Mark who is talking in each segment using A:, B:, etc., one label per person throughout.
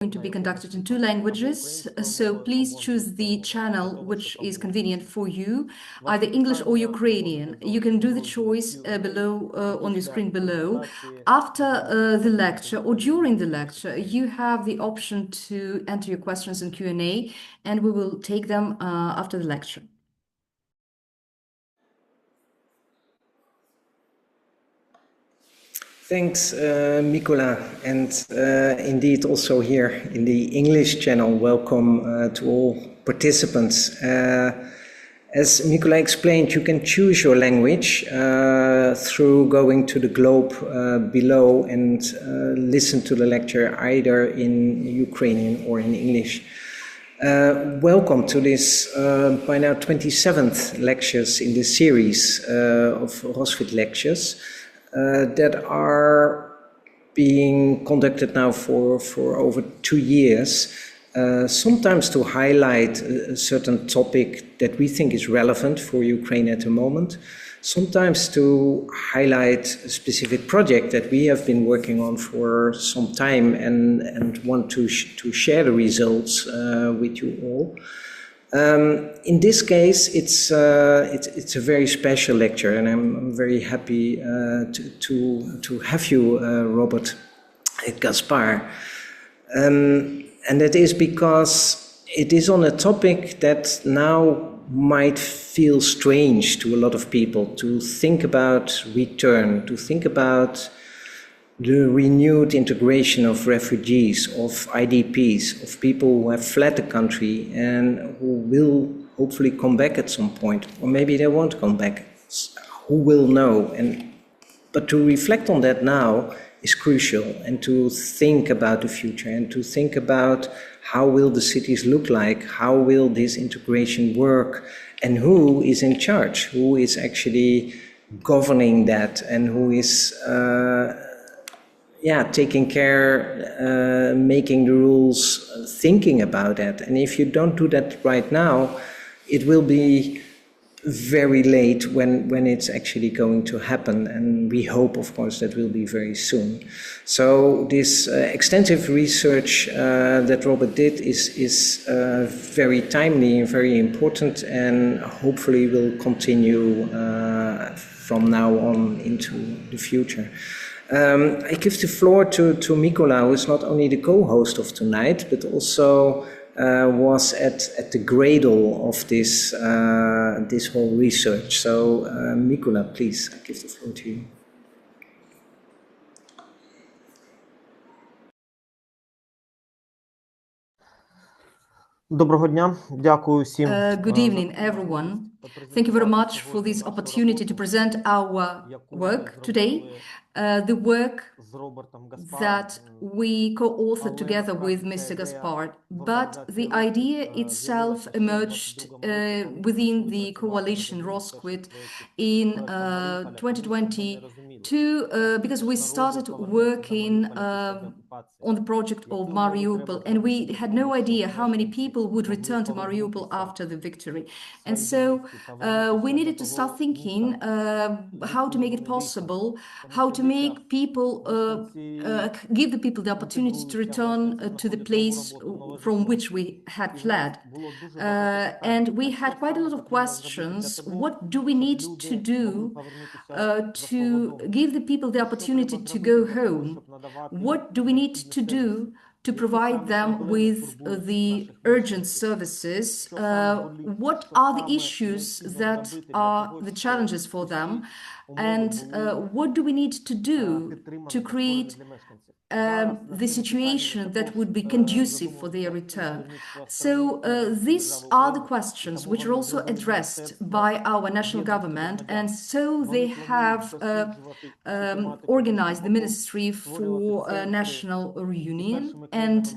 A: Going to be conducted in 2 languages, so please choose the channel which is convenient for you, either English or Ukrainian. You can do the choice below on your screen below. After the lecture or during the lecture, you have the option to enter your questions in Q&A, and we will take them after the lecture.
B: Thanks, Mykola, and indeed also here in the English channel, welcome to all participants. As Mykola explained, you can choose your language through going to the globe below and listen to the lecture either in Ukrainian or in English. Welcome to this by now 27th lectures in this series of ROSFIT lectures. That are being conducted now for over 2 years, sometimes to highlight a certain topic that we think is relevant for Ukraine at the moment, sometimes to highlight a specific project that we have been working on for some time and want to share the results with you all. In this case, it's a very special lecture, and I'm very happy to have you, Robert Gaspard. And that is because it is on a topic that now might feel strange to a lot of people, to think about return, to think about the renewed integration of refugees, of IDPs, of people who have fled the country and who will hopefully come back at some point, or maybe they won't come back. Who will know? But to reflect on that now is crucial, and to think about the future and to think about how will the cities look like, how will this integration work, and who is in charge, who is actually governing that, and who is taking care, making the rules, thinking about that. And if you don't do that right now, it will be very late when it's actually going to happen. And we hope, of course, that will be very soon. So this extensive research that Robert did is very timely and very important, and hopefully will continue from now on into the future. I give the floor to Mykola, who is not only the co-host of tonight, but also was at the cradle of this whole research. So, Mykola, please, I give the floor to you.
A: Good evening, everyone. Thank you very much for this opportunity to present our work today, the work that we co-authored together with Mr. Gaspard. But the idea itself emerged within the coalition ROSQUIT in 2022 because we started working on the project of Mariupol, and we had no idea how many people would return to Mariupol after the victory. And so we needed to start thinking how to make it possible, how to make people, give the people the opportunity to return to the place from which we had fled. And we had quite a lot of questions. What do we need to do to give the people the opportunity to go home? What do we need to do to provide them with the urgent services? What are the issues that are the challenges for them? And what do we need to do to create the situation that would be conducive for their return? So these are the questions which are also addressed by our national government, and so they have organized the Ministry for National Reunion, and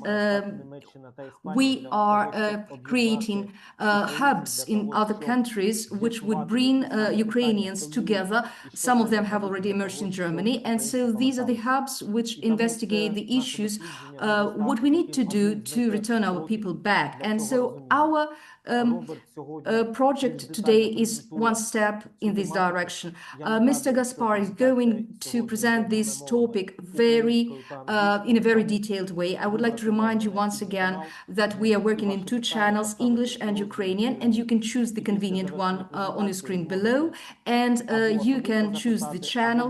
A: we are creating hubs in other countries which would bring Ukrainians together. Some of them have already emerged in Germany, and so these are the hubs which investigate investigate the issues, what we need to do to return our people back. And so our um, project today is one step in this direction. Mr. Gaspard is going to present this topic in a very detailed way. I would like to remind you once again that we are working in two channels, English and Ukrainian, and you can choose the convenient one on your screen below. And you can choose the channel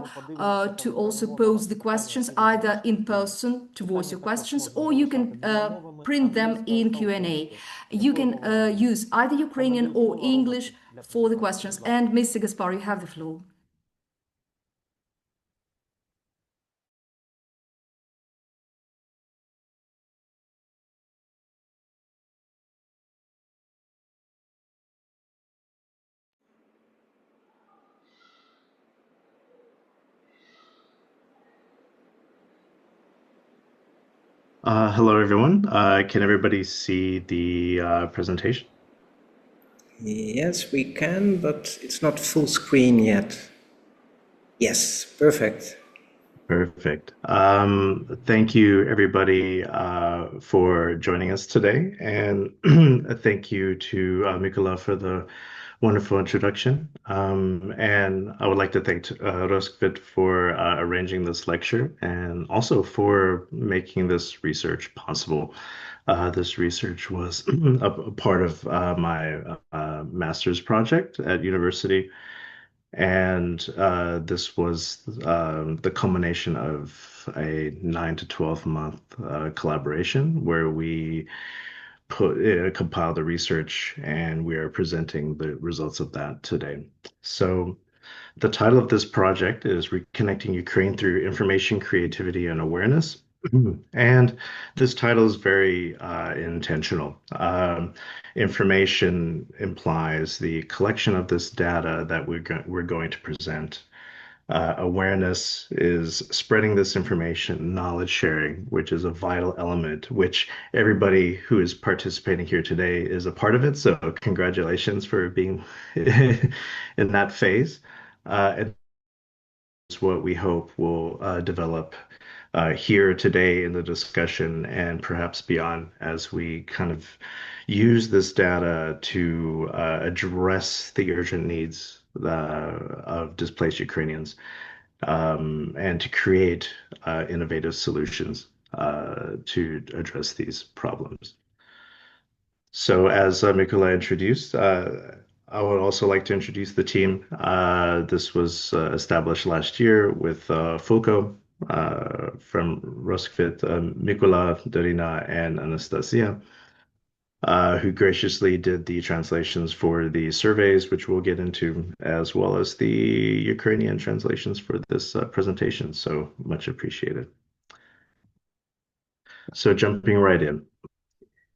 A: to also pose the questions either in person to voice your questions, or you can print them in Q&A. You can use either Ukrainian or English for the questions. And Mr. Gaspar, you have the floor.
C: Hello, everyone. Can everybody see the presentation?
B: Yes, we can, but it's not full screen yet. Yes, perfect.
C: Perfect. Thank you, everybody, for joining us today. And thank you to Mykola for the wonderful introduction. And I would like to thank Roskvit for arranging this lecture and also for making this research possible. This research was a part of my master's project at university. And this was the culmination of a 9 to 12 month collaboration where we compile the research and we are presenting the results of that today. So the title of this project is Reconnecting Ukraine Through Information, Creativity, and Awareness. And this title is very intentional. Information implies the collection of this data that we're going to present. Awareness is spreading this information, knowledge sharing, which is a vital element, which everybody who is participating here today is a part of it. So congratulations for being in that phase. And it's what we hope will develop here today in the discussion and perhaps beyond as we kind of use this data to address the urgent needs of displaced Ukrainians and to create innovative solutions to address these problems. So as Mykola introduced, I would also like to introduce the team. This was established last year with Fulco from Roskvit, Mykola, Darina, and Anastasia, who graciously did the translations for the surveys, which we'll get into, as well as the Ukrainian translations for this presentation. So much appreciated. So jumping right in.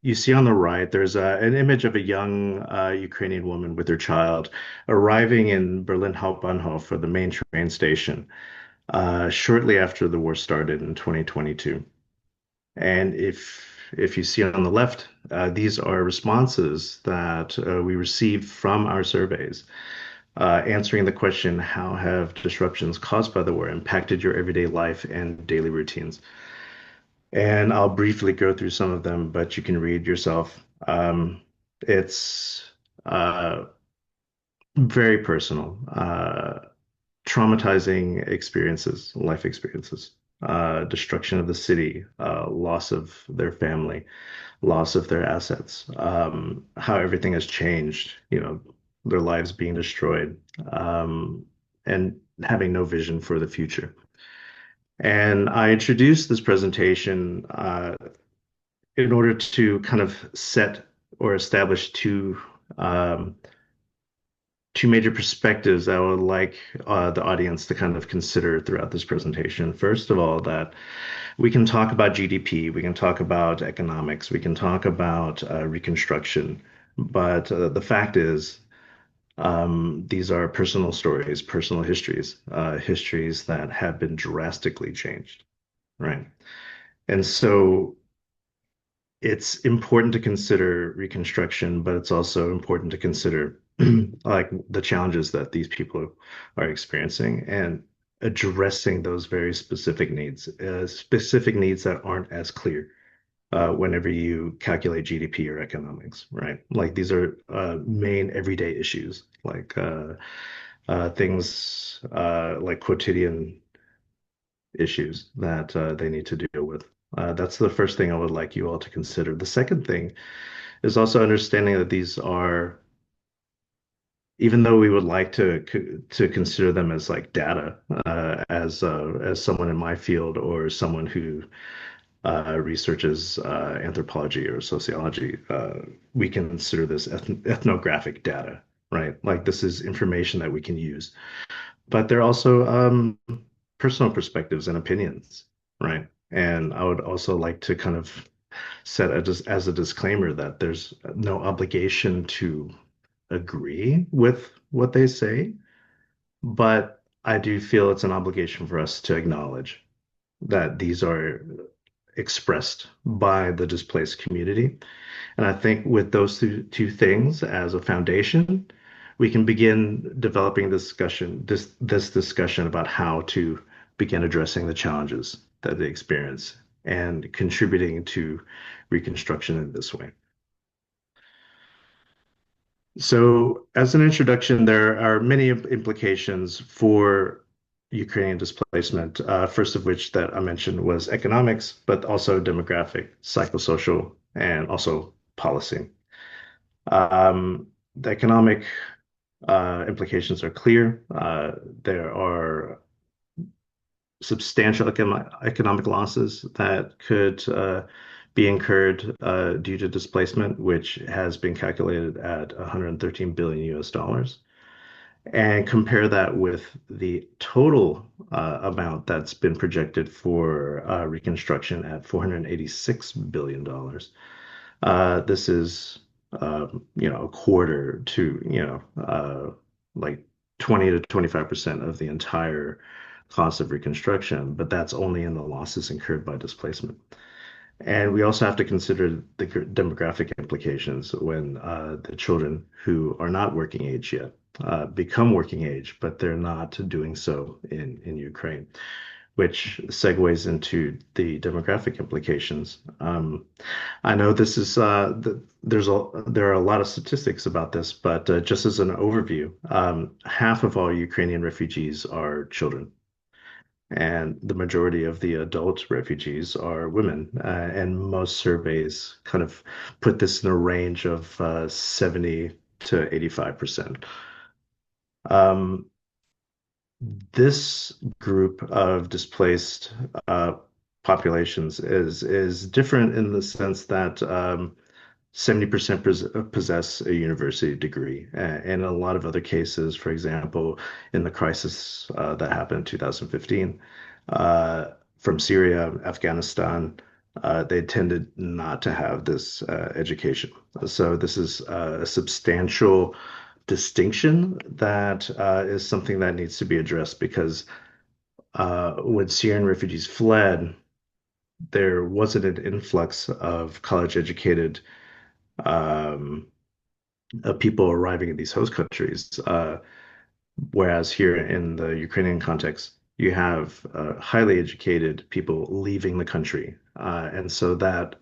C: You see on the right, there's an image of a young Ukrainian woman with her child arriving in Berlin Hauptbahnhof for the main train station shortly after the war started in 2022. And if you see on the left, these are responses that we received from our surveys, answering the question, how have disruptions caused by the war impacted your everyday life and daily routines? And I'll briefly go through some of them, but you can read yourself. It's very personal, traumatizing experiences, life experiences, destruction of the city, loss of their family, loss of their assets, how everything has changed, their lives being destroyed, and having no vision for the future. And I introduced this presentation in order to kind of set or establish two major perspectives I would like the audience to kind of consider throughout this presentation. First of all, that we can talk about GDP, we can talk about economics, we can talk about reconstruction, but the fact is these are personal stories, personal histories, histories that have been drastically changed, right? And so it's important to consider reconstruction, but it's also important to consider like the challenges that these people are experiencing. And addressing those very specific needs that aren't as clear whenever you calculate GDP or economics, right? Like these are main everyday issues, like things like quotidian issues that they need to deal with. That's the first thing I would like you all to consider. The second thing is also understanding that these are, even though we would like to consider them as like data, as someone in my field or someone who researches anthropology or sociology, we consider this ethnographic data, right? Like this is information that we can use, but they're also personal perspectives and opinions, right? And I would also like to kind of set as a disclaimer that there's no obligation to agree with what they say, but I do feel it's an obligation for us to acknowledge that these are expressed by the displaced community. And I think with those two things as a foundation, we can begin developing this discussion about how to begin addressing the challenges that they experience and contributing to reconstruction in this way. So, as an introduction, there are many implications for Ukrainian displacement. First of which that I mentioned was economics, but also demographic, psychosocial, and also policy. The economic implications are clear. There are substantial economic losses that could be incurred due to displacement, which has been calculated at 113 billion US dollars. And compare that with the total amount that's been projected for reconstruction at $486 billion. This is, a quarter to, like 20 to 25% of the entire cost of reconstruction, but that's only in the losses incurred by displacement. And we also have to consider the demographic implications when the children who are not working age yet become working age, but they're not doing so in Ukraine, which segues into the demographic implications. I know this is there are a lot of statistics about this, but just as an overview, half of all Ukrainian refugees are children. And the majority of the adult refugees are women. And most surveys kind of put this in a range of 70 to 85%. This group of displaced populations is different in the sense that 70% possess a university degree. And in a lot of other cases, for example, in the crisis that happened in 2015 from Syria, Afghanistan, they tended not to have this education. So this is a substantial distinction that is something that needs to be addressed because when Syrian refugees fled, there wasn't an influx of college-educated um, people arriving in these host countries. Whereas here in the Ukrainian context, you have highly educated people leaving the country. And so that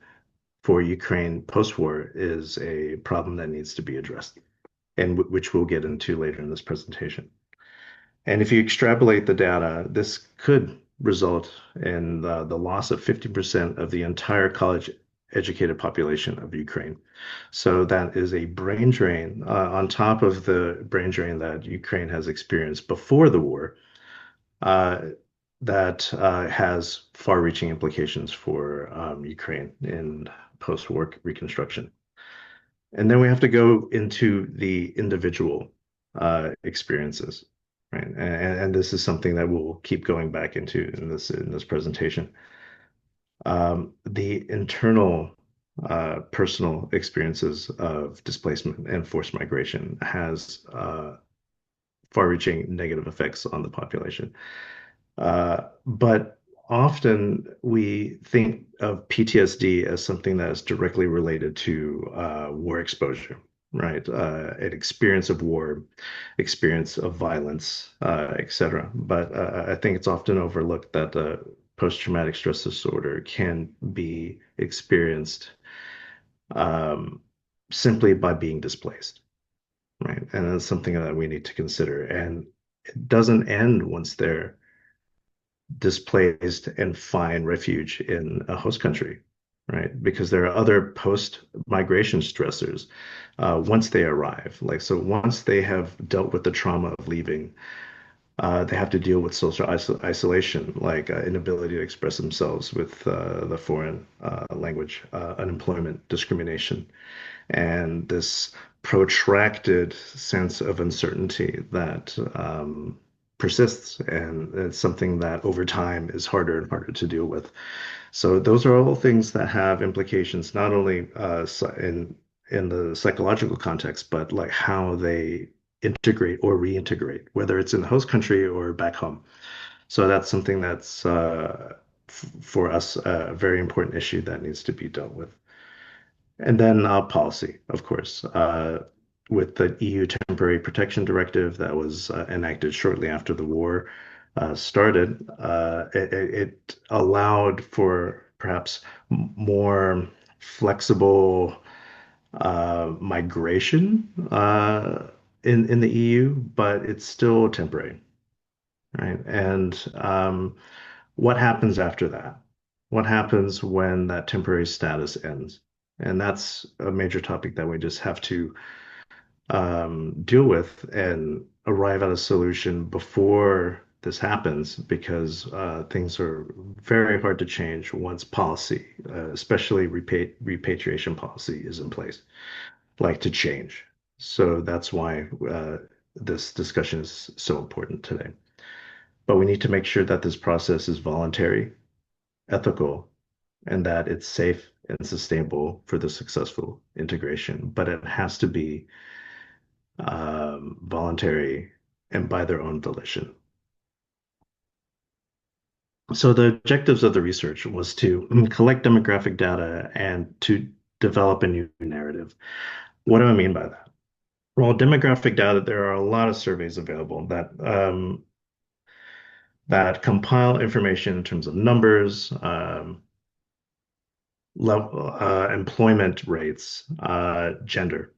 C: for Ukraine post-war is a problem that needs to be addressed, and which we'll get into later in this presentation. And if you extrapolate the data, this could result in the loss of 50% of the entire college educated population of Ukraine. So that is a brain drain on top of the brain drain that Ukraine has experienced before the war that has far-reaching implications for Ukraine in post-war reconstruction. And then we have to go into the individual experiences, right? And this is something that we'll keep going back into in this presentation. The internal personal experiences of displacement and forced migration has far-reaching negative effects on the population. But often we think of PTSD as something that is directly related to war exposure. right? An experience of war, experience of violence, etc. But I think it's often overlooked that post-traumatic stress disorder can be experienced um, simply by being displaced, right? And that's something that we need to consider. And it doesn't end once they're displaced and find refuge in a host country, right? Because there are other post-migration stressors once they arrive. Like, so once they have dealt with the trauma of leaving, they have to deal with social isolation, like inability to express themselves with the foreign language, unemployment, discrimination, and this protracted sense of uncertainty that persists. And it's something that over time is harder and harder to deal with. So those are all things that have implications, not only in the psychological context, but like how they integrate or reintegrate, whether it's in the host country or back home. So that's something that's for us a very important issue that needs to be dealt with. And then policy, of course, with the EU Temporary Protection Directive that was enacted shortly after the war started, it allowed for perhaps more flexible migration in the EU, but it's still temporary, right? And what happens after that? What happens when that temporary status ends? And that's a major topic that we just have to deal with and arrive at a solution before this happens because things are very hard to change once policy, especially repatriation policy, is in place, like to change. So that's why this discussion is so important today. But we need to make sure that this process is voluntary, ethical, and that it's safe and sustainable for the successful integration. But it has to be voluntary and by their own volition. So the objectives of the research was to collect demographic data and to develop a new narrative. What do I mean by that? Well, demographic data, there are a lot of surveys available that compile information in terms of numbers, level, employment rates, gender,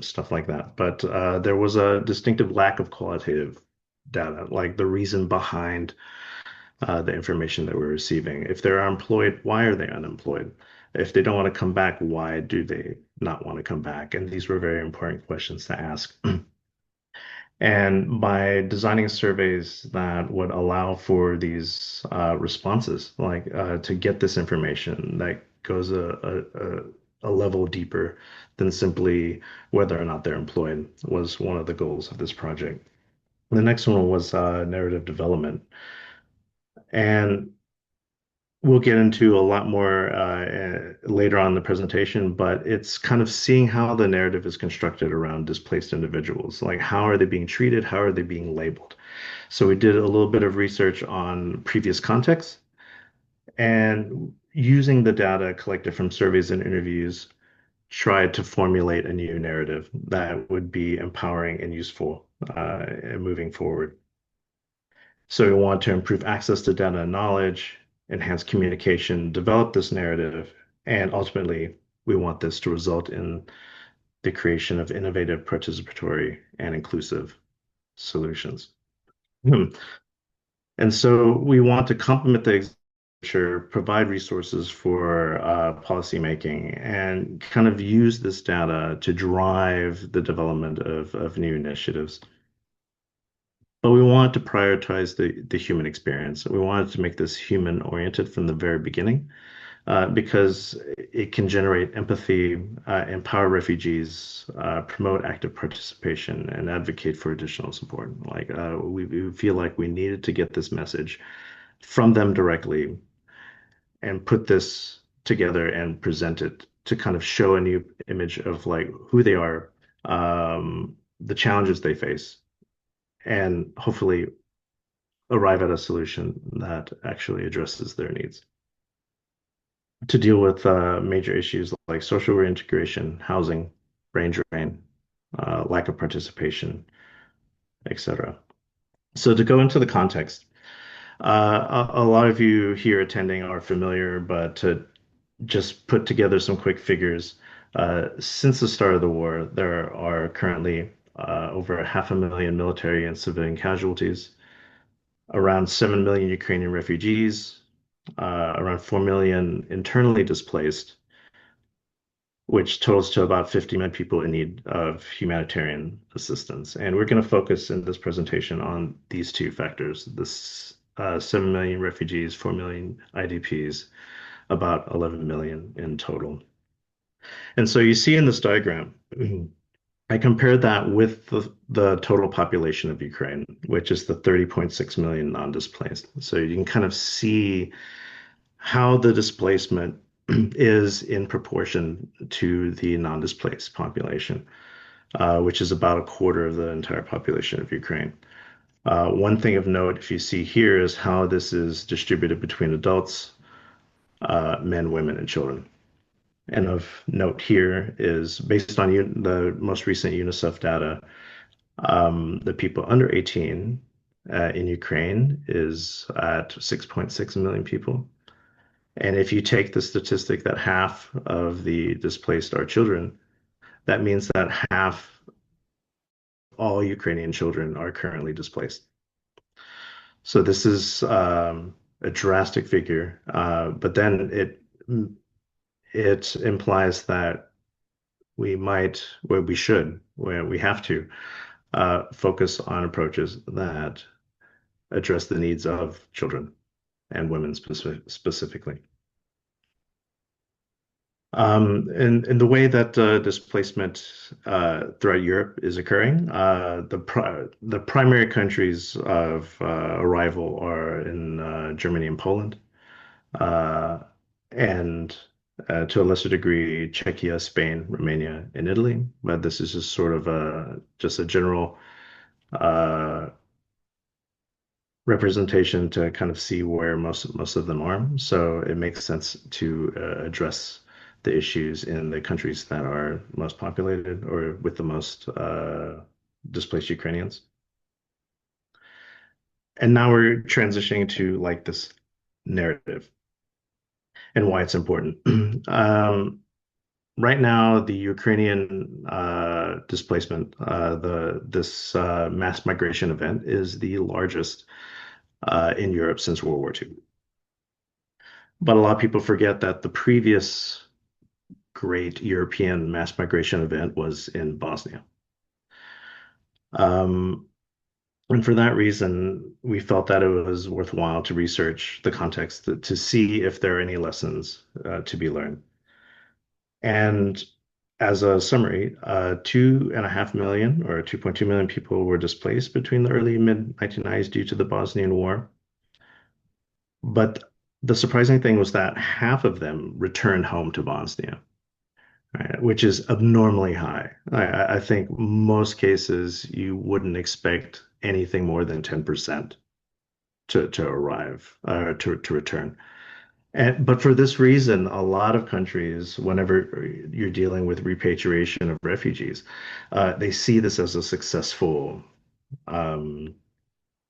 C: stuff like that. But there was a distinctive lack of qualitative data, like the reason behind the information that we're receiving. If they're employed, why are they unemployed? If they don't want to come back, why do they not want to come back? And these were very important questions to ask. And by designing surveys that would allow for these responses, like to get this information that goes a level deeper than simply whether or not they're employed, was one of the goals of this project. The next one was narrative development. And we'll get into a lot more later on in the presentation, but it's kind of seeing how the narrative is constructed around displaced individuals. Like, how are they being treated? How are they being labeled? So we did a little bit of research on previous contexts and using the data collected from surveys and interviews, tried to formulate a new narrative that would be empowering and useful moving forward. So we want to improve access to data and knowledge, enhance communication, develop this narrative, and ultimately, we want this to result in the creation of innovative, participatory, and inclusive solutions. And so we want to complement the provide resources for policymaking, and kind of use this data to drive the development of new initiatives. But we wanted to prioritize the human experience. We wanted to make this human oriented from the very beginning because it can generate empathy, empower refugees, promote active participation, and advocate for additional support. Like we feel like we needed to get this message from them directly and put this together and present it to kind of show a new image of like who they are, the challenges they face, and hopefully arrive at a solution that actually addresses their needs. To deal with major issues like social reintegration, housing, brain drain, lack of participation, etc. So to go into the context, a lot of you here attending are familiar, but to just put together some quick figures, since the start of the war, there are currently over 500,000 military and civilian casualties, around 7 million Ukrainian refugees, around 4 million internally displaced, which totals to about 50 million people in need of humanitarian assistance. And we're going to focus in this presentation on these two factors, this 7 million refugees, 4 million IDPs, about 11 million in total. And so you see in this diagram, I compared that with the total population of Ukraine, which is the 30.6 million non-displaced. So you can kind of see how the displacement is in proportion to the non-displaced population, which is about a quarter of the entire population of Ukraine. One thing of note, if you see here, is how this is distributed between adults, men, women, and children. And of note here is based on the most recent UNICEF data, the people under 18 in Ukraine is at 6.6 million people. And if you take the statistic that half of the displaced are children, that means that half all Ukrainian children are currently displaced. So this is a drastic figure, but then it implies that we might, where we should, where we have to focus on approaches that address the needs of children and women specifically. In the way that displacement throughout Europe is occurring, the primary countries of arrival are in Germany and Poland, and to a lesser degree, Czechia, Spain, Romania, and Italy. But this is just sort of just a general representation to kind of see where most of them are. So it makes sense to address the issues in the countries that are most populated or with the most displaced Ukrainians. And now we're transitioning to like this narrative and why it's important. Right now, the Ukrainian displacement, this mass migration event is the largest in Europe since World War II. But a lot of people forget that the previous great European mass migration event was in Bosnia. And for that reason, we felt that it was worthwhile to research the context to see if there are any lessons to be learned. And as a summary, 2.5 million or 2.2 million people were displaced between the early and mid 1990s due to the Bosnian War. But the surprising thing was that half of them returned home to Bosnia, right, which is abnormally high. I think most cases you wouldn't expect anything more than 10% to arrive to return. But for this reason, a lot of countries, whenever you're dealing with repatriation of refugees, they see this as a successful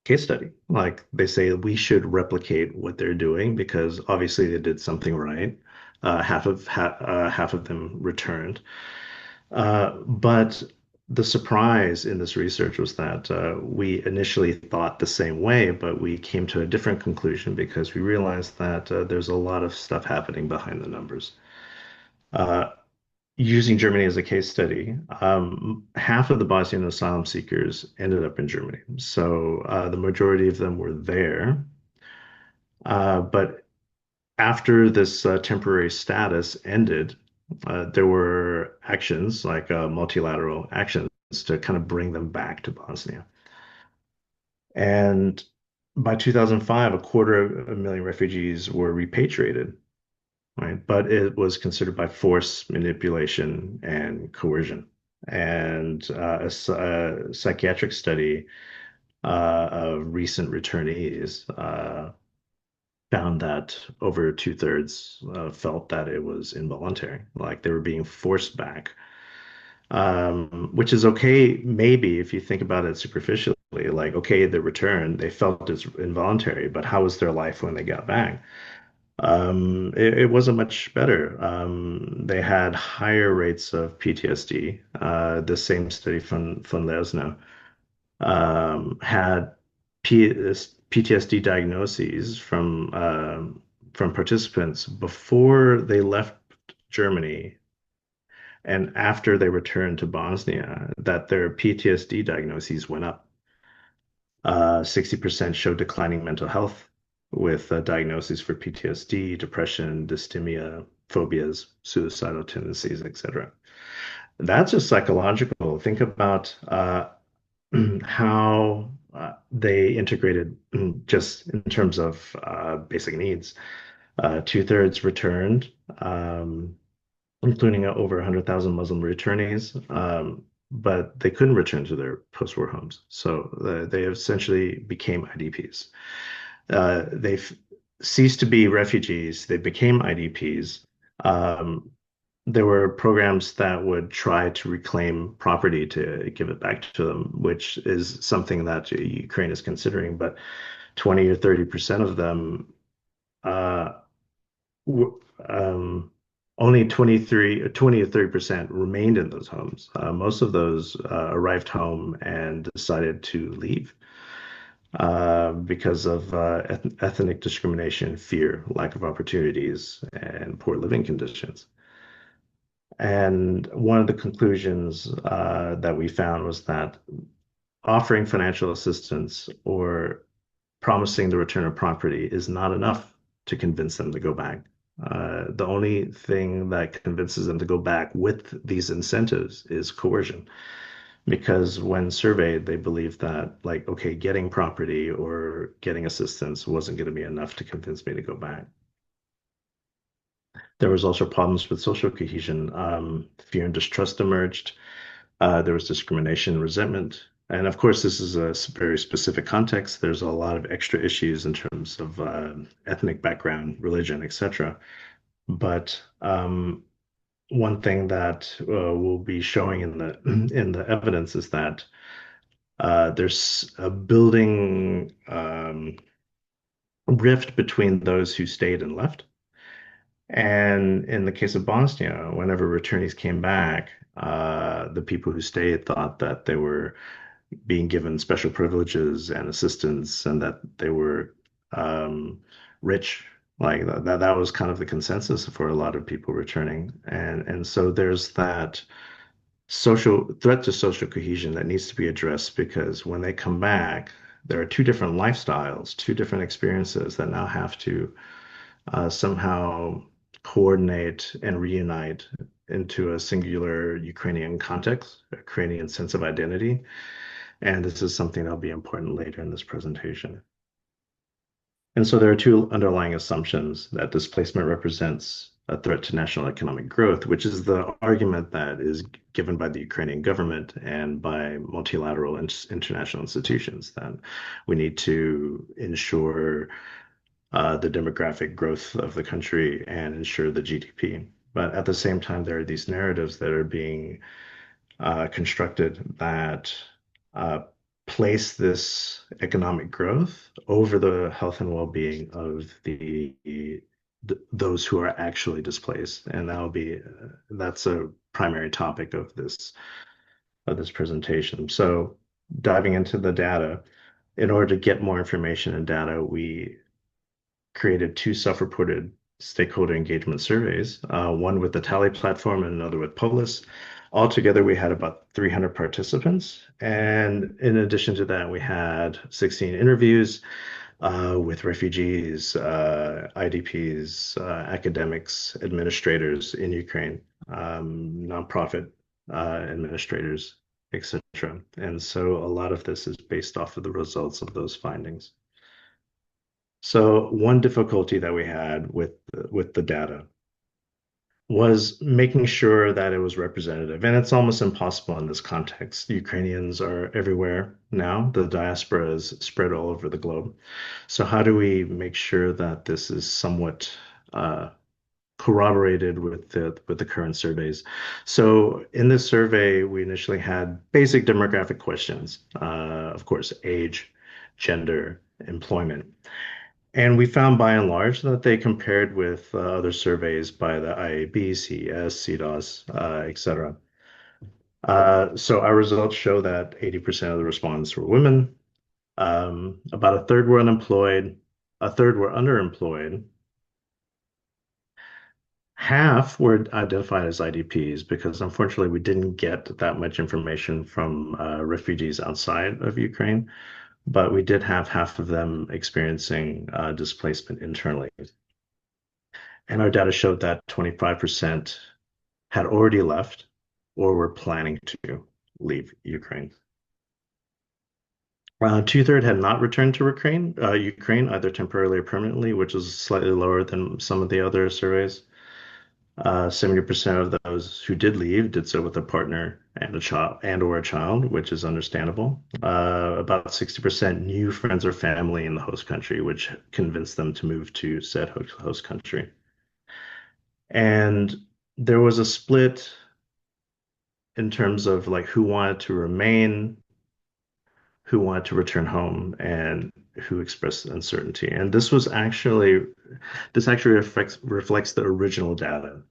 C: case study. Like they say, we should replicate what they're doing because obviously they did something right. Half of them returned, but the surprise in this research was that we initially thought the same way, but we came to a different conclusion because we realized that there's a lot of stuff happening behind the numbers. Using Germany as a case study, half of the Bosnian asylum seekers ended up in Germany. So the majority of them were there. But after this temporary status ended, there were actions like multilateral actions to kind of bring them back to Bosnia. And by 2005, a quarter of a million refugees were repatriated, right? But it was considered by force, manipulation, and coercion. And a psychiatric study of recent returnees found that over two-thirds felt that it was involuntary, like they were being forced back. which is okay, maybe if you think about it superficially, like, okay, the return, they felt it's involuntary, but how was their life when they got back? It wasn't much better. They had higher rates of PTSD. The same study from Lesno had P PTSD diagnoses from participants before they left Germany and after they returned to Bosnia, that their PTSD diagnoses went up. 60% showed declining mental health with diagnoses for PTSD, depression, dysthymia, phobias, suicidal tendencies, etc. That's just psychological. Think about how they integrated just in terms of basic needs. Two-thirds returned, including over 100,000 Muslim returnees, but they couldn't return to their post-war homes. So they essentially became IDPs. They've ceased to be refugees. They became IDPs. Um, there were programs that would try to reclaim property to give it back to them, which is something that Ukraine is considering. But 20 or 30% of them uh, um, only 20 or 30% remained in those homes. Most of those arrived home and decided to leave because of ethnic discrimination, fear, lack of opportunities, and poor living conditions. And one of the conclusions that we found was that offering financial assistance or promising the return of property is not enough to convince them to go back. The only thing that convinces them to go back with these incentives is coercion. Because when surveyed, they believed that, like, okay, getting property or getting assistance wasn't going to be enough to convince me to go back. There was also problems with social cohesion. Fear and distrust emerged. There was discrimination, resentment. And of course, this is a very specific context. There's a lot of extra issues in terms of ethnic background, religion, etc. But one thing that we'll be showing in the in the evidence is that there's a building rift between those who stayed and left. And in the case of Bosnia, whenever returnees came back, the people who stayed thought that they were being given special privileges and assistance and that they were rich. Like that was kind of the consensus for a lot of people returning. And so there's that social threat to social cohesion that needs to be addressed because when they come back, there are two different lifestyles, two different experiences that now have to somehow coordinate and reunite into a singular Ukrainian context, a Ukrainian sense of identity. And this is something that'll be important later in this presentation. And so there are two underlying assumptions that displacement represents a threat to national economic growth, which is the argument that is given by the Ukrainian government and by multilateral international institutions that we need to ensure the demographic growth of the country and ensure the GDP. But at the same time, there are these narratives that are being constructed that uh, place this economic growth over the health and well-being of those who are actually displaced, and that's a primary topic of this presentation. So, diving into the data, in order to get more information and data, we created two self-reported stakeholder engagement surveys, one with the Tally platform and another with Polis. Altogether, we had about 300 participants. And in addition to that, we had 16 interviews with refugees, IDPs, academics, administrators in Ukraine, nonprofit administrators, etc. And so a lot of this is based off of the results of those findings. So one difficulty that we had with the data was making sure that it was representative. And it's almost impossible in this context. Ukrainians are everywhere now. The diaspora is spread all over the globe. So how do we make sure that this is somewhat corroborated with the current surveys. So in this survey, we initially had basic demographic questions, of course, age, gender, employment. And we found by and large that they compared with other surveys by the IAB, CES, CDOS, etc. So our results show that 80% of the respondents were women, about a third were unemployed, a third were underemployed, half were identified as IDPs because unfortunately we didn't get that much information from refugees outside of Ukraine, but we did have half of them experiencing displacement internally. And our data showed that 25% had already left or were planning to leave Ukraine. Two-thirds had not returned to Ukraine, either temporarily or permanently, which is slightly lower than some of the other surveys. 70% of those who did leave did so with a partner and a child or a child, which is understandable. About 60% knew friends or family in the host country, which convinced them to move to said host country. And there was a split in terms of like who wanted to remain, who wanted to return home, and who expressed uncertainty. And this actually reflects the original data.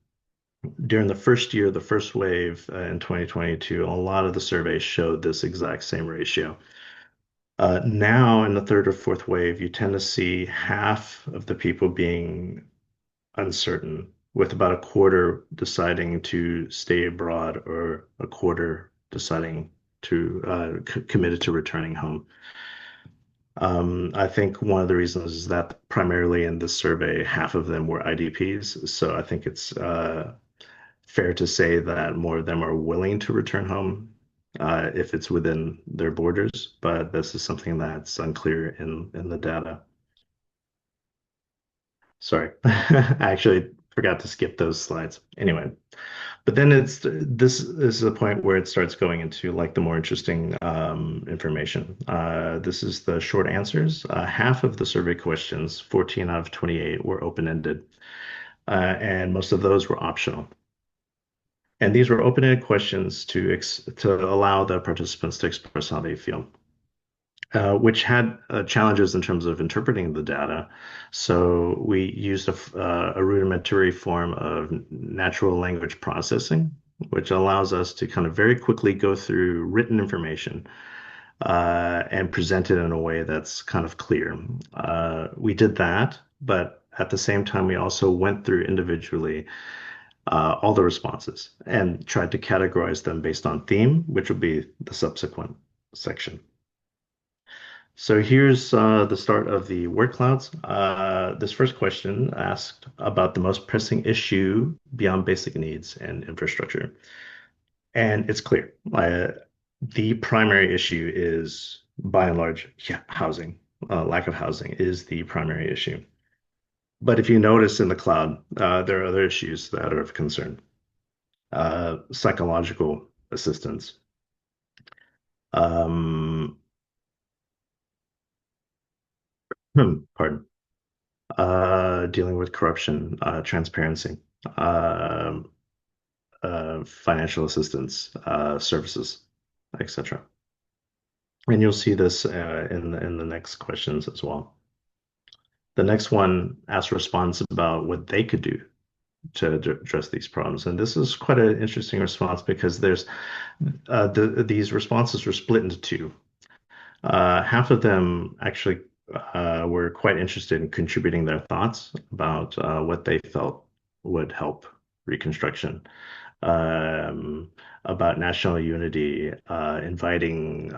C: During the first year, the first wave in 2022, a lot of the surveys showed this exact same ratio. Now, in the third or fourth wave, you tend to see half of the people being uncertain, with about a quarter deciding to stay abroad or a quarter deciding to committed to returning home. I think one of the reasons is that primarily in this survey, half of them were IDPs. So I think it's fair to say that more of them are willing to return home if it's within their borders, but this is something that's unclear in the data. Sorry, I actually forgot to skip those slides. Anyway, but then this is the point where it starts going into like the more interesting information. This is the short answers. Half of the survey questions, 14 out of 28, were open-ended, and most of those were optional. And these were open-ended questions to allow the participants to express how they feel, which had challenges in terms of interpreting the data. So we used a rudimentary form of natural language processing, which allows us to kind of very quickly go through written information and present it in a way that's kind of clear. We did that, but at the same time, we also went through individually all the responses and tried to categorize them based on theme, which would be the subsequent section. So here's the start of the word clouds. This first question asked about the most pressing issue beyond basic needs and infrastructure. And it's clear. The primary issue is, by and large, housing. Lack of housing is the primary issue. But if you notice in the cloud, there are other issues that are of concern. Psychological assistance. Pardon. Dealing with corruption, transparency, financial assistance, services, etc. And you'll see this in the next questions as well. The next one asks respondents about what they could do to address these problems. And this is quite an interesting response because there's these responses were split into two. Half of them actually were quite interested in contributing their thoughts about what they felt would help reconstruction, about national unity, inviting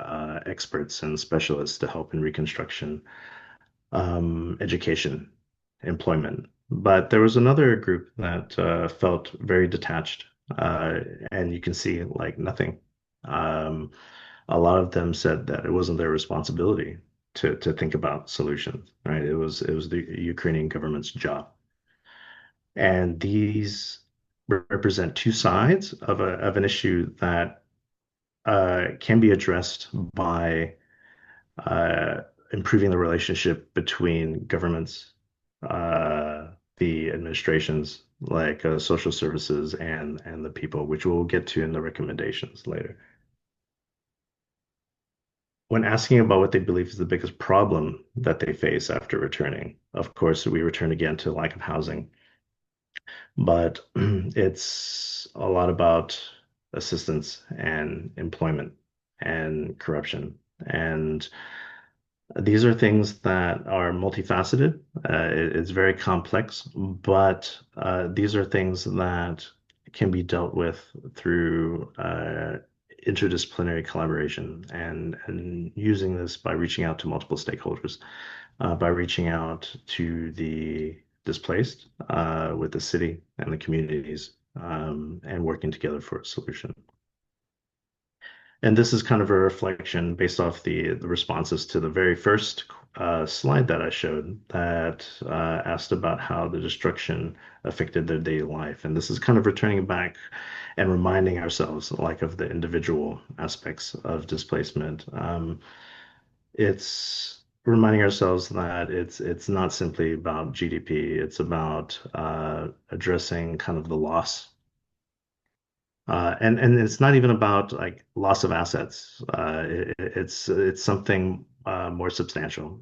C: experts and specialists to help in reconstruction, education, employment. But there was another group that felt very detached, and you can see like nothing. A lot of them said that it wasn't their responsibility to think about solutions, right? It was the Ukrainian government's job. And these represent two sides of an issue that can be addressed by improving the relationship between governments, the administrations, like social services and the people, which we'll get to in the recommendations later. When asking about what they believe is the biggest problem that they face after returning, of course, we return again to lack of housing, but it's a lot about assistance and employment and corruption. And these are things that are multifaceted. It's very complex, but these are things that can be dealt with through interdisciplinary collaboration and using this by reaching out to multiple stakeholders, by reaching out to the displaced with the city and the communities, and working together for a solution. And this is kind of a reflection based off the responses to the very first slide that I showed that asked about how the destruction affected their daily life. And this is kind of returning back and reminding ourselves like of the individual aspects of displacement. It's reminding ourselves that it's not simply about GDP, it's about addressing kind of the loss and it's not even about like loss of assets. It's something more substantial.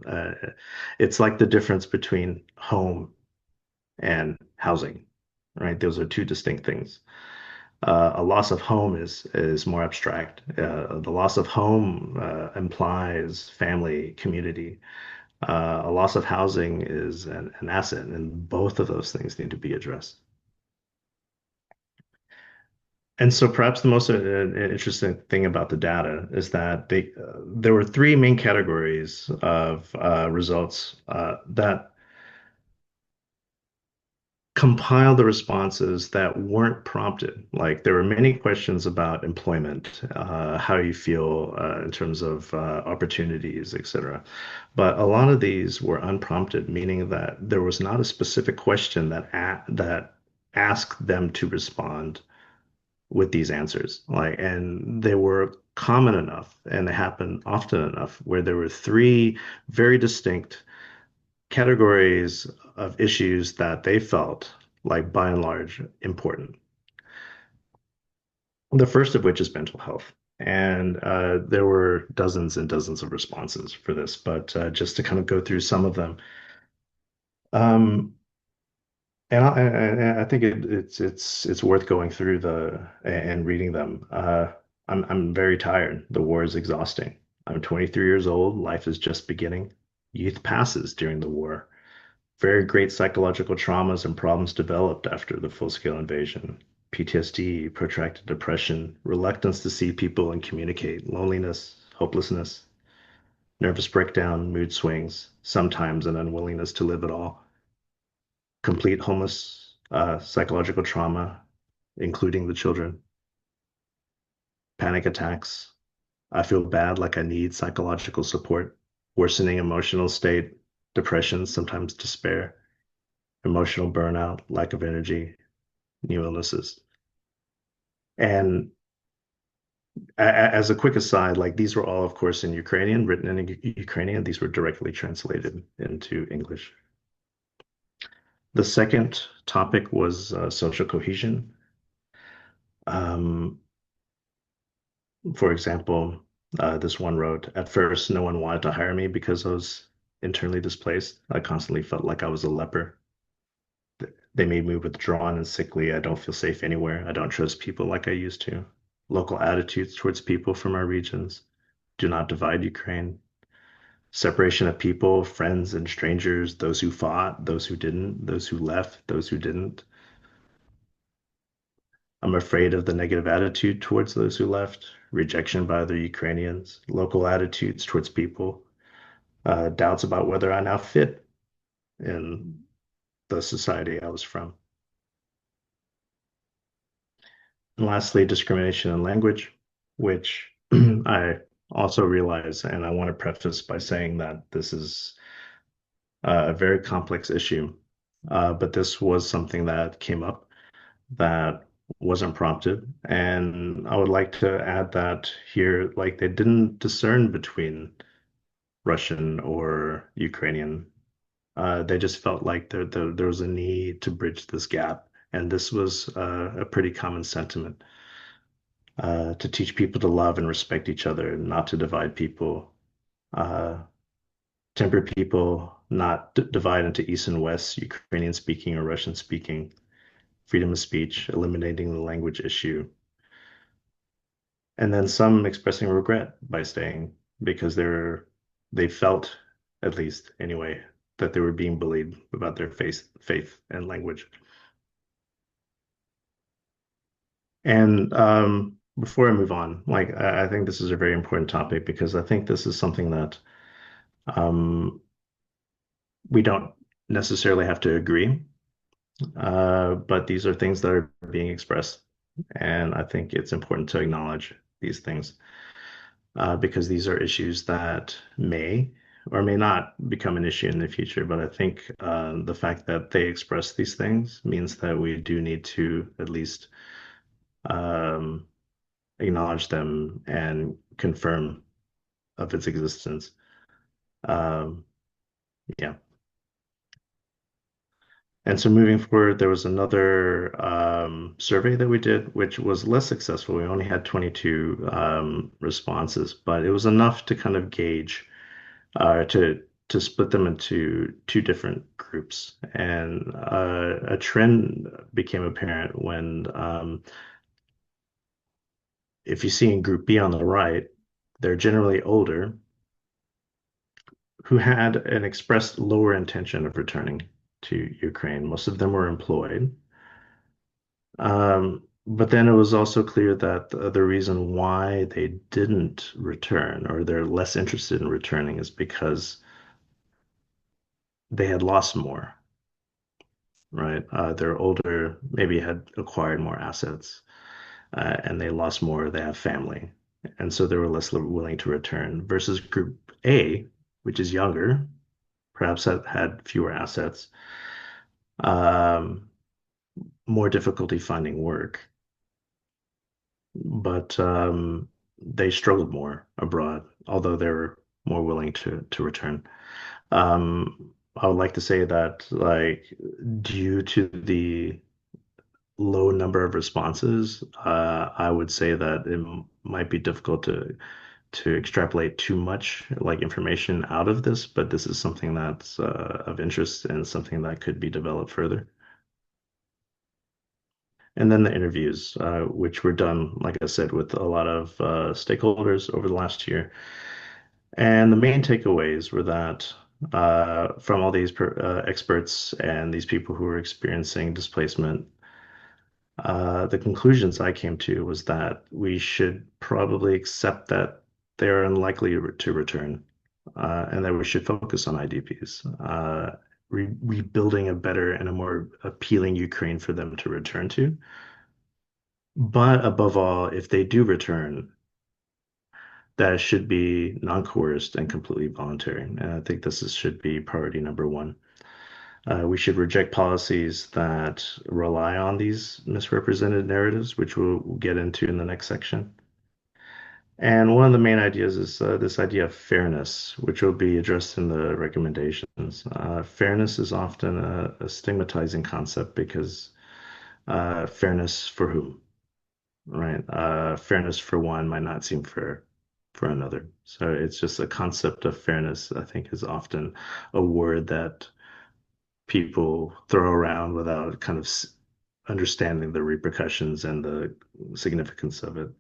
C: It's like the difference between home and housing, right? Those are two distinct things. A loss of home is more abstract. The loss of home implies family, community. A loss of housing is an asset, and both of those things need to be addressed. And so perhaps the most interesting thing about the data is that there were three main categories of results that compile the responses that weren't prompted. Like there were many questions about employment, how you feel in terms of opportunities, etc. But a lot of these were unprompted, meaning that there was not a specific question that asked them to respond with these answers. Like, and they were common enough and they happened often enough where there were three very distinct categories of issues that they felt like by and large important. The first of which is mental health. And there were dozens and dozens of responses for this, but just to kind of go through some of them. Um, and I think it's worth going through and reading them. I'm very tired. The war is exhausting. I'm 23 years old. Life is just beginning. Youth passes during the war. Very great psychological traumas and problems developed after the full-scale invasion. PTSD, protracted depression, reluctance to see people and communicate, loneliness, hopelessness, nervous breakdown, mood swings, sometimes an unwillingness to live at all, complete homeless, psychological trauma, including the children, panic attacks. I feel bad, like I need psychological support, worsening emotional state, depression, sometimes despair, emotional burnout, lack of energy, new illnesses. And as a quick aside, like these were all, of course, in Ukrainian, written in Ukrainian. These were directly translated into English. The second topic was social cohesion. For example, this one wrote, at first, no one wanted to hire me because I was internally displaced. I constantly felt like I was a leper. They made me withdrawn and sickly. I don't feel safe anywhere. I don't trust people like I used to. Local attitudes towards people from our regions do not divide Ukraine. Separation of people, friends and strangers, those who fought, those who didn't, those who left, those who didn't. I'm afraid of the negative attitude towards those who left, rejection by other Ukrainians, local attitudes towards people, doubts about whether I now fit in the society I was from. And lastly, discrimination in language, which I also realize, and I want to preface by saying that this is a very complex issue, but this was something that came up that wasn't prompted. And I would like to add that here, like they didn't discern between Russian or Ukrainian. They just felt like there was a need to bridge this gap And this was a pretty common sentiment to teach people to love and respect each other, not to divide people, uh, temper people, not divide into East and West, Ukrainian speaking or Russian speaking, freedom of speech, eliminating the language issue. And then some expressing regret by staying because they felt, at least anyway, that they were being bullied about their faith and language. And before I move on, like I think this is a very important topic because I think this is something that um, we don't necessarily have to agree, but these are things that are being expressed, and I think it's important to acknowledge these things because these are issues that may or may not become an issue in the future. But I think the fact that they express these things means that we do need to at least um, acknowledge them and confirm of its existence. Um, yeah. And so moving forward, there was another survey that we did, which was less successful. We only had 22 responses, but it was enough to kind of gauge to split them into two different groups. And a trend became apparent when if you see in Group B on the right, they're generally older who had an expressed lower intention of returning to Ukraine. Most of them were employed. But then it was also clear that the reason why they didn't return or they're less interested in returning is because they had lost more, right? They're older, maybe had acquired more assets, and they lost more, they have family. And so they were less willing to return versus Group A, which is younger, perhaps had fewer assets, um, more difficulty finding work, but they struggled more abroad, although they were more willing to return. I would like to say that, like, due to the low number of responses, I would say that it might be difficult to extrapolate too much like information out of this, but this is something that's of interest and something that could be developed further. And then the interviews, which were done, like I said, with a lot of stakeholders over the last year. And the main takeaways were that from all these experts and these people who were experiencing displacement, the conclusions I came to was that we should probably accept that they are unlikely to return, and that we should focus on IDPs, rebuilding a better and a more appealing Ukraine for them to return to. But above all, if they do return, that should be non-coerced and completely voluntary. And I think should be priority number one. We should reject policies that rely on these misrepresented narratives, which we'll get into in the next section. And one of the main ideas is this idea of fairness, which will be addressed in the recommendations. Fairness is often a stigmatizing concept because fairness for whom, right? Fairness for one might not seem fair for another. So it's just a concept of fairness, I think, is often a word that people throw around without kind of understanding the repercussions and the significance of it.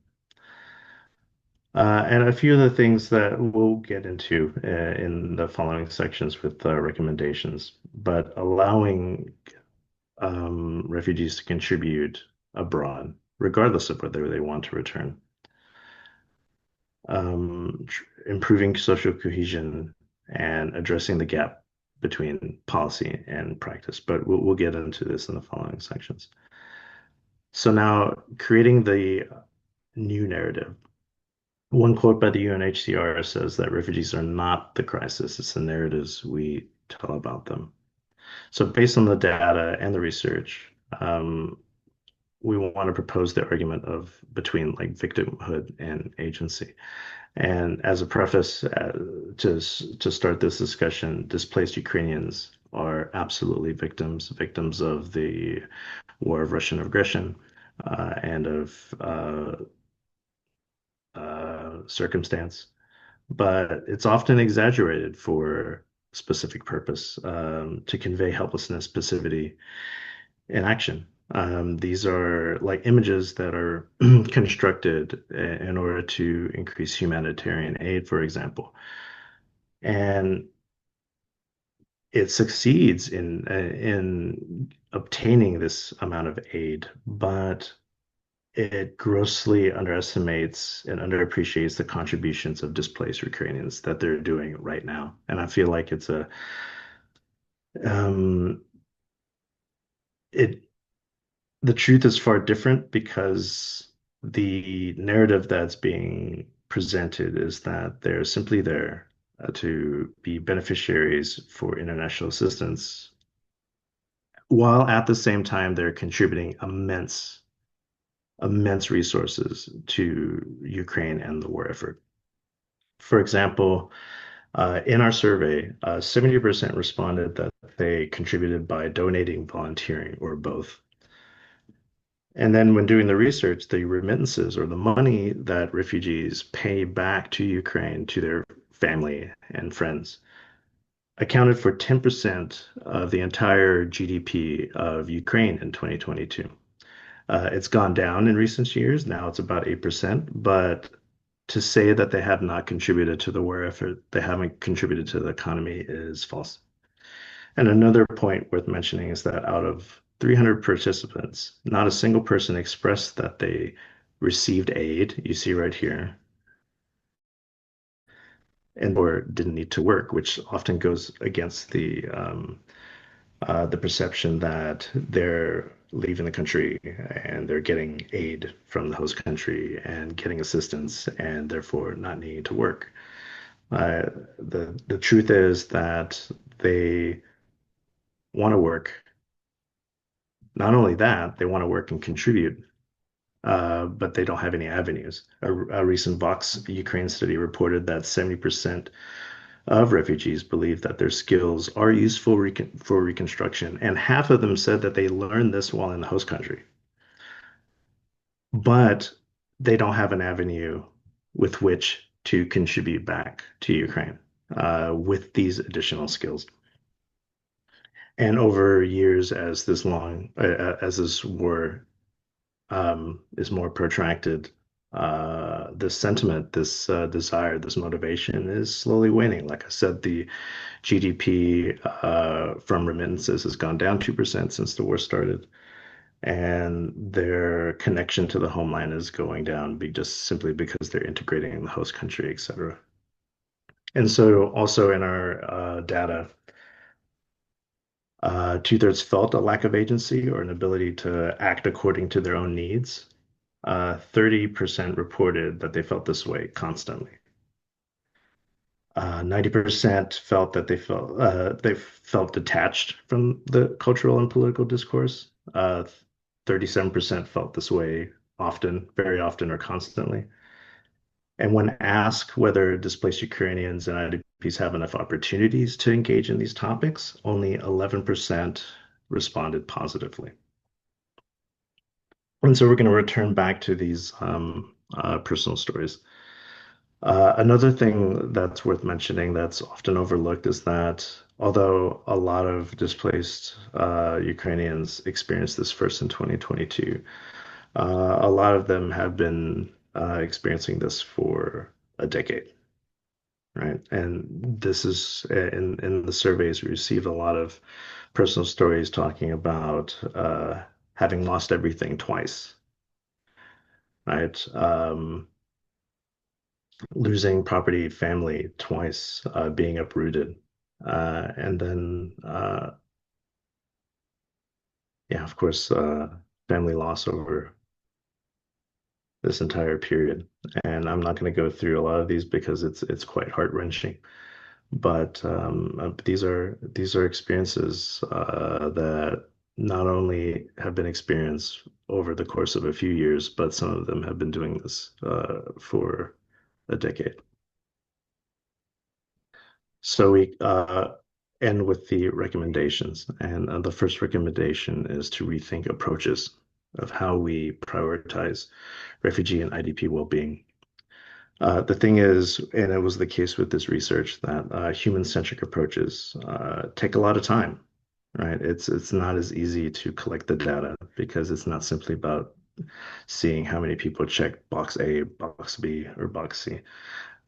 C: And a few of the things that we'll get into in the following sections with recommendations, but allowing refugees to contribute abroad, regardless of whether they want to return. Improving social cohesion and addressing the gap between policy and practice. But we'll get into this in the following sections. So now creating the new narrative. One quote by the UNHCR says that refugees are not the crisis, it's the narratives we tell about them. So based on the data and the research, we want to propose the argument of between like victimhood and agency. And as a preface to start this discussion, displaced Ukrainians are absolutely victims of the war of Russian aggression and of circumstance. But it's often exaggerated for specific purpose to convey helplessness, passivity, and action. These are like images that are constructed in order to increase humanitarian aid, for example. And it succeeds in obtaining this amount of aid, but it grossly underestimates and underappreciates the contributions of displaced Ukrainians that they're doing right now. And I feel like it's a um, it the truth is far different because the narrative that's being presented is that they're simply there to be beneficiaries for international assistance, while at the same time they're contributing immense resources to Ukraine and the war effort. For example, in our survey, 70% responded that they contributed by donating, volunteering, or both. And then when doing the research, the remittances or the money that refugees pay back to Ukraine, to their family and friends, accounted for 10% of the entire GDP of Ukraine in 2022. It's gone down in recent years. Now it's about 8%. But to say that they have not contributed to the war effort, they haven't contributed to the economy is false. And another point worth mentioning is that out of 300 participants, not a single person expressed that they received aid, you see right here, and or didn't need to work, which often goes against the perception that they're leaving the country and they're getting aid from the host country and getting assistance and therefore not needing to work. Uh, the truth is that they want to work. Not only that, they want to work and contribute, but they don't have any avenues. A recent Vox Ukraine study reported that 70% of refugees believe that their skills are useful for reconstruction, and half of them said that they learned this while in the host country. But they don't have an avenue with which to contribute back to Ukraine with these additional skills. And over years, as this war is more protracted, this sentiment, this desire, this motivation is slowly waning. Like I said, the GDP from remittances has gone down 2% since the war started, and their connection to the homeland is going down just simply because they're integrating in the host country, etc. And so, also in our data, two-thirds felt a lack of agency or an ability to act according to their own needs. 30% reported that they felt this way constantly. 90% felt that they felt detached from the cultural and political discourse. 37% felt this way often, very often, or constantly. And when asked whether displaced Ukrainians and IDPs have enough opportunities to engage in these topics, only 11% responded positively. And so we're going to return back to these personal stories. Another thing that's worth mentioning that's often overlooked is that although a lot of displaced Ukrainians experienced this first in 2022, a lot of them have been experiencing this for a decade, right? And this is in the surveys, we received a lot of personal stories talking about having lost everything twice, right? Losing property, family twice, being uprooted, and then yeah, of course, family loss over this entire period. And I'm not going to go through a lot of these because it's quite heart-wrenching. But these are experiences that not only have been experienced over the course of a few years, but some of them have been doing this for a decade. So end with the recommendations. And the first recommendation is to rethink approaches of how we prioritize refugee and IDP well-being. The thing is, and it was the case with this research, that human-centric approaches take a lot of time, right? It's not as easy to collect the data because it's not simply about seeing how many people check box A, box B, or box C.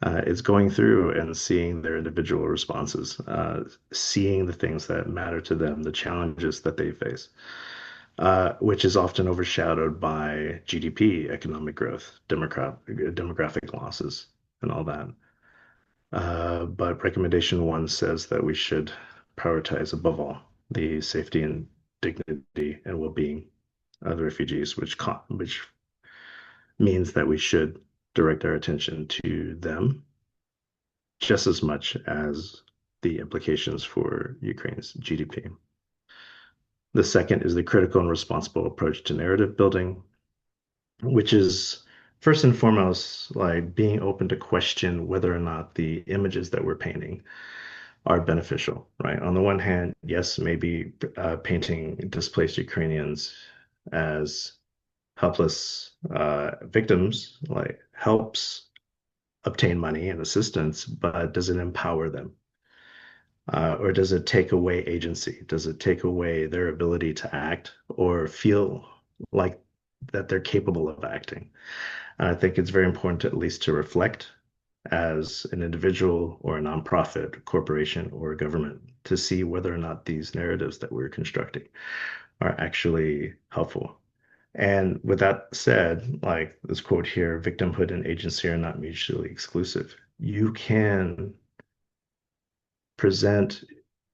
C: It's going through and seeing their individual responses, seeing the things that matter to them, the challenges that they face, which is often overshadowed by GDP, economic growth, demographic losses, and all that. But recommendation one says that we should prioritize above all the safety and dignity and well-being of the refugees, which means that we should direct our attention to them just as much as the implications for Ukraine's GDP. The second is the critical and responsible approach to narrative building, which is first and foremost like being open to question whether or not the images that we're painting are beneficial, right? On the one hand, yes, maybe painting displaced Ukrainians as helpless victims like helps obtain money and assistance, but does it empower them? Or does it take away agency? Does it take away their ability to act or feel like that they're capable of acting? And I think it's very important to at least to reflect as an individual or a nonprofit, corporation, or a government to see whether or not these narratives that we're constructing are actually helpful. And with that said, like this quote here, victimhood and agency are not mutually exclusive. You can present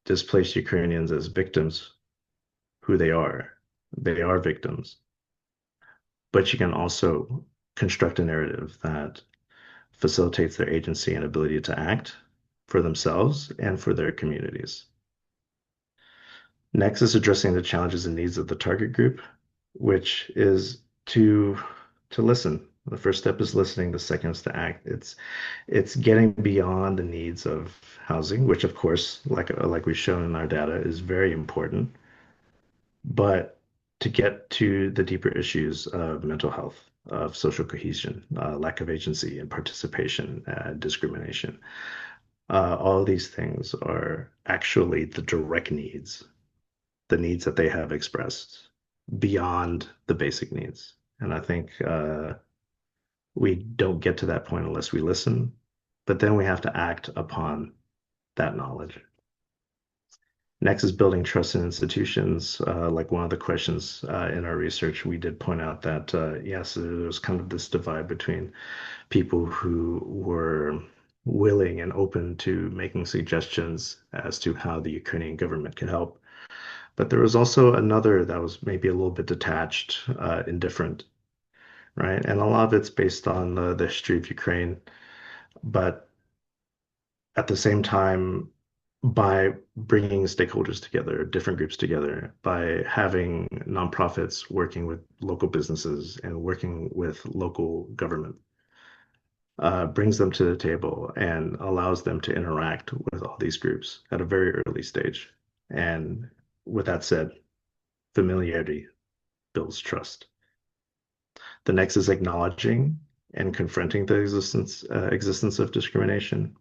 C: displaced Ukrainians as victims, who they are. They are victims. But you can also construct a narrative that facilitates their agency and ability to act for themselves and for their communities. Next is addressing the challenges and needs of the target group, which is to listen. The first step is listening. The second is to act. It's getting beyond the needs of housing, which of course, like we've shown in our data, is very important. But to get to the deeper issues of mental health, of social cohesion, lack of agency and participation, discrimination, all of these things are actually the direct needs, the needs that they have expressed beyond the basic needs. And I think we don't get to that point unless we listen, but then we have to act upon that knowledge. Next is building trust in institutions. Like one of the questions in our research, we did point out that, yes, there's kind of this divide between people who were willing and open to making suggestions as to how the Ukrainian government could help. But there was also another that was maybe a little bit detached, indifferent, right? And a lot of it's based on the history of Ukraine. But at the same time, by bringing stakeholders together, different groups together, by having nonprofits working with local businesses and working with local government, brings them to the table and allows them to interact with all these groups at a very early stage. And with that said, familiarity builds trust. The next is acknowledging and confronting the existence of discrimination.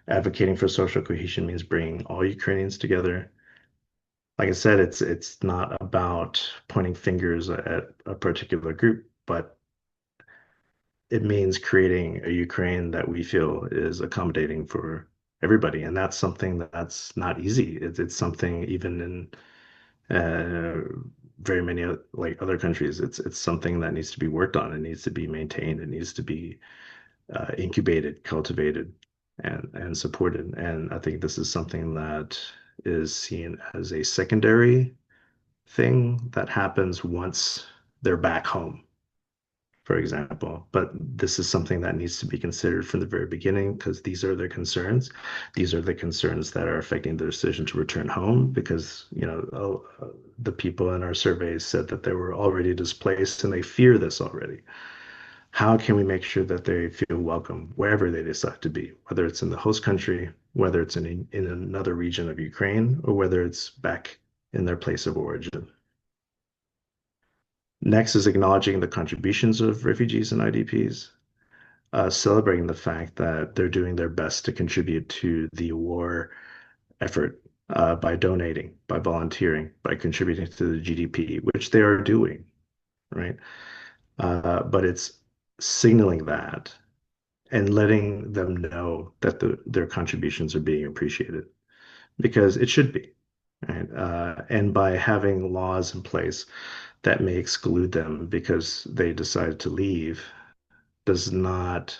C: Advocating for social cohesion means bringing all Ukrainians together. Like I said, it's not about pointing fingers at a particular group, but it means creating a Ukraine that we feel is accommodating for everybody. And that's something that's not easy. It's something even in very many like other countries, it's something that needs to be worked on. It needs to be maintained. It needs to be incubated, cultivated, and supported. And I think this is something that is seen as a secondary thing that happens once they're back home, for example. But this is something that needs to be considered from the very beginning because these are their concerns. These are the concerns that are affecting the decision to return home because, the people in our surveys said that they were already displaced and they fear this already. How can we make sure that they feel welcome wherever they decide to be, whether it's in the host country whether it's in another region of Ukraine or whether it's back in their place of origin. Next is acknowledging the contributions of refugees and IDPs, celebrating the fact that they're doing their best to contribute to the war effort by donating, by volunteering, by contributing to the GDP, which they are doing, right? But it's signaling that and letting them know that their contributions are being appreciated because it should be, right? And by having laws in place that may exclude them because they decided to leave does not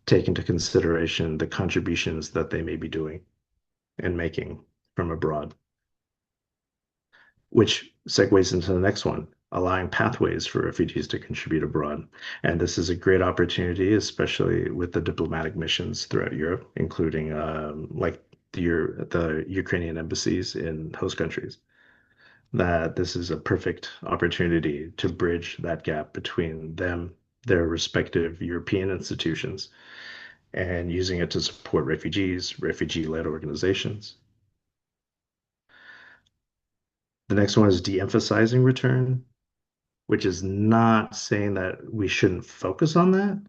C: take into consideration the contributions that they may be doing and making from abroad, which segues into the next one, allowing pathways for refugees to contribute abroad. And this is a great opportunity, especially with the diplomatic missions throughout Europe, including like the Ukrainian embassies in host countries, that this is a perfect opportunity to bridge that gap between them, their respective European institutions, and using it to support refugees, refugee-led organizations. The next one is de-emphasizing return, which is not saying that we shouldn't focus on that,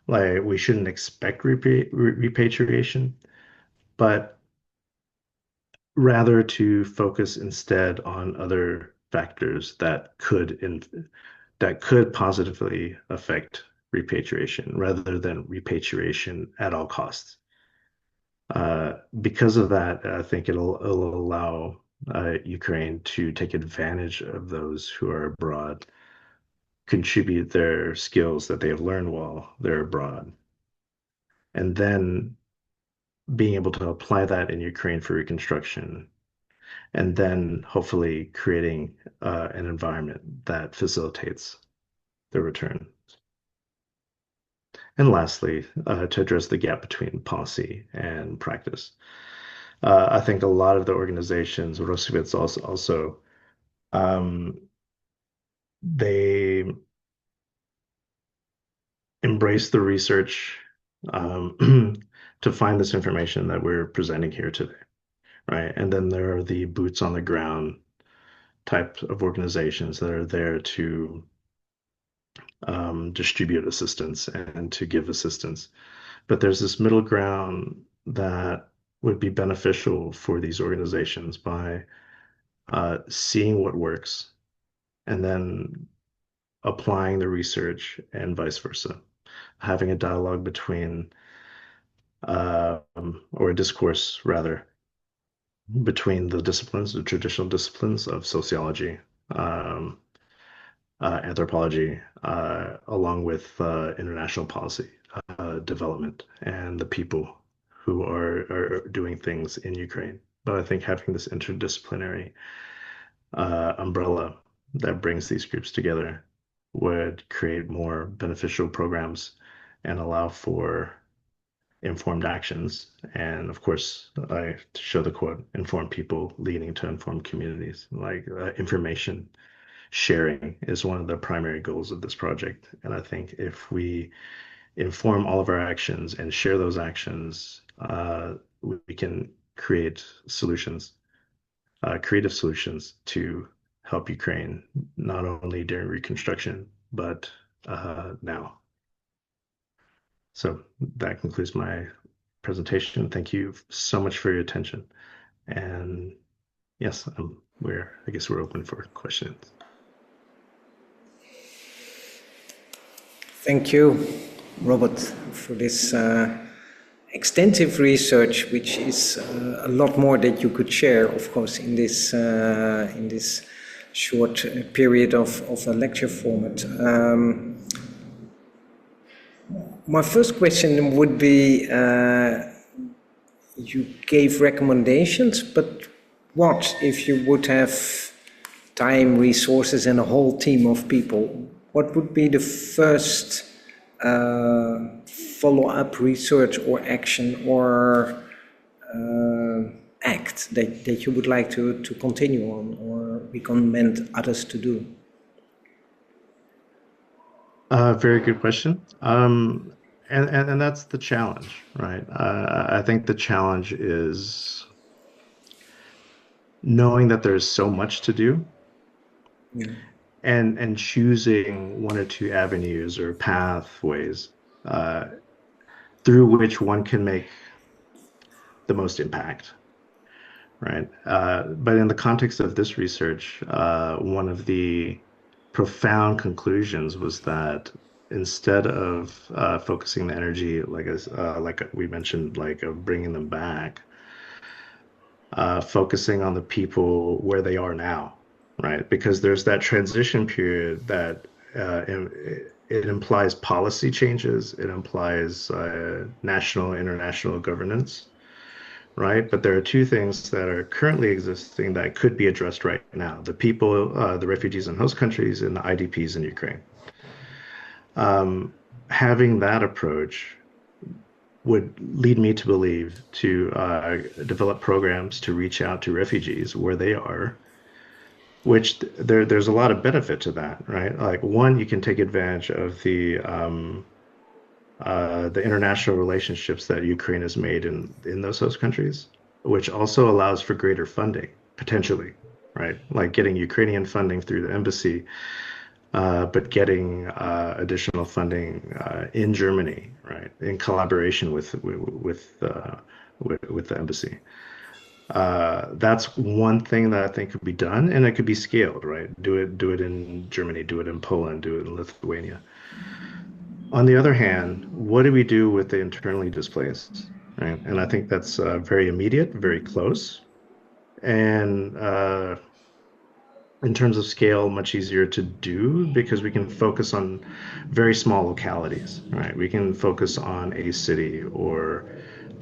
C: like we shouldn't expect repatriation, but rather to focus instead on other factors that could positively affect repatriation rather than repatriation at all costs. Because of that, I think it'll allow Ukraine to take advantage of those who are abroad, contribute their skills that they have learned while they're abroad, and then being able to apply that in Ukraine for reconstruction, and then hopefully creating an environment that facilitates the return. And lastly, to address the gap between policy and practice. I think a lot of the organizations, Rosovitz also, they embrace the research to find this information that we're presenting here today, right? And then there are the boots on the ground type of organizations that are there to distribute assistance and to give assistance. But there's this middle ground that would be beneficial for these organizations by seeing what works and then applying the research and vice versa, having a dialogue between, or a discourse rather, between the disciplines, the traditional disciplines of sociology, anthropology, along with international policy development and the people who are doing things in Ukraine. But I think having this interdisciplinary umbrella that brings these groups together would create more beneficial programs and allow for informed actions. And of course, I show the quote, informed people leading to informed communities. Like information sharing is one of the primary goals of this project. And I think if we inform all of our actions and share those actions, we can create solutions, creative solutions to help Ukraine, not only during reconstruction, but now. So that concludes my presentation. Thank you so much for your attention. And yes, I guess we're open for questions.
B: Thank you, Robert, for this extensive research, which is a lot more that you could share, of course, in this short period of a lecture format. My first question would be, you gave recommendations, but what if you would have time, resources, and a whole team of people? What would be the first follow-up research or action or act that you would like to continue on or recommend others to do?
C: Very good question. and that's the challenge, right? I think the challenge is knowing that there's so much to do
B: Yeah.
C: and choosing one or two avenues or pathways uh, through which one can make the most impact, right? But in the context of this research, one of the profound conclusions was that instead of focusing the energy, like we mentioned, like of bringing them back, focusing on the people where they are now, right? Because there's that transition period that it implies policy changes, it implies national, international governance, right? But there are two things that are currently existing that could be addressed right now: the people, the refugees in host countries, and the IDPs in Ukraine. Having that approach would lead me to believe to develop programs to reach out to refugees where they are, which there's a lot of benefit to that, right? Like one, you can take advantage of the international relationships that Ukraine has made in those host countries, which also allows for greater funding potentially, right? Like getting Ukrainian funding through the embassy, but getting additional funding in Germany, right, in collaboration with the embassy. That's one thing that I think could be done, and it could be scaled, right? Do it in Germany, do it in Poland, do it in Lithuania. On the other hand, what do we do with the internally displaced, right? And I think that's very immediate, very close, and in terms of scale, much easier to do because we can focus on very small localities, right? We can focus on a city or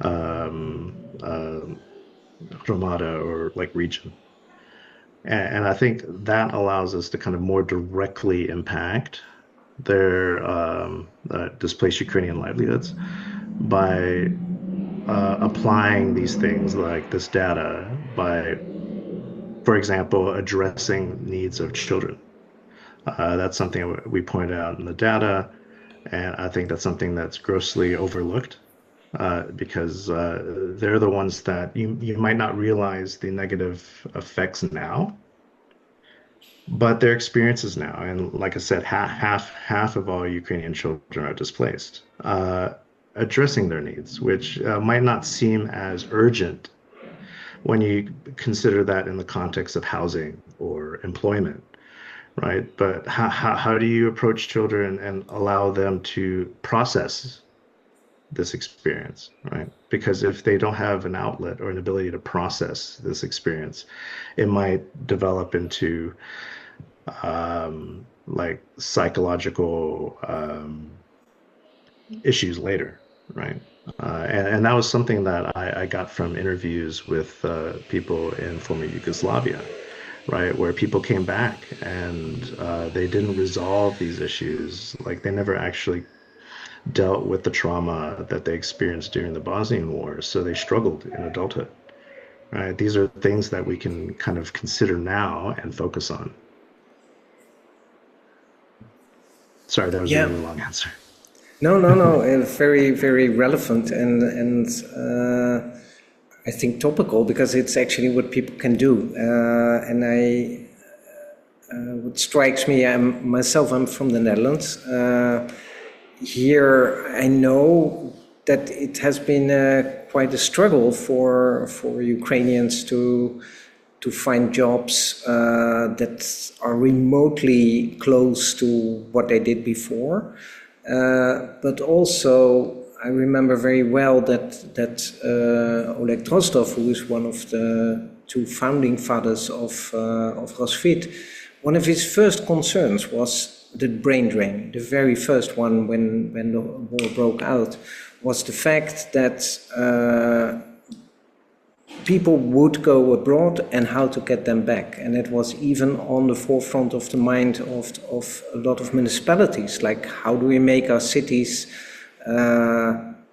C: uh, Ramada or like region. And I think that allows us to kind of more directly impact their displaced Ukrainian livelihoods by applying these things like this data by, for example, addressing needs of children. That's something we point out in the data, and I think that's something that's grossly overlooked because they're the ones that you might not realize the negative effects now, but their experiences now. And like I said, half of all Ukrainian children are displaced. Addressing their needs, which might not seem as urgent when you consider that in the context of housing or employment, right? But how do you approach children and allow them to process this experience, right? Because if they don't have an outlet or an ability to process this experience, it might develop into like psychological issues later, right? And that was something that I got from interviews with people in former Yugoslavia, right? Where people came back and they didn't resolve these issues. Like they never actually dealt with the trauma that they experienced during the Bosnian Wars, so they struggled in adulthood, right? These are things that we can kind of consider now and focus on. Sorry, that was a
B: Yeah.
C: really long answer.
B: No, no, no. Very, very relevant and I think topical because it's actually what people can do. And what strikes me, I'm from the Netherlands. Here, I know that it has been quite a struggle for Ukrainians to find jobs that are remotely close to what they did before. But also, I remember very well that Oleg Drozdov, who is one of the two founding fathers of CrossFit, one of his first concerns was the brain drain. The very first one when the war broke out was the fact that people would go abroad and how to get them back. And it was even on the forefront of the mind of a lot of municipalities, like how do we make our cities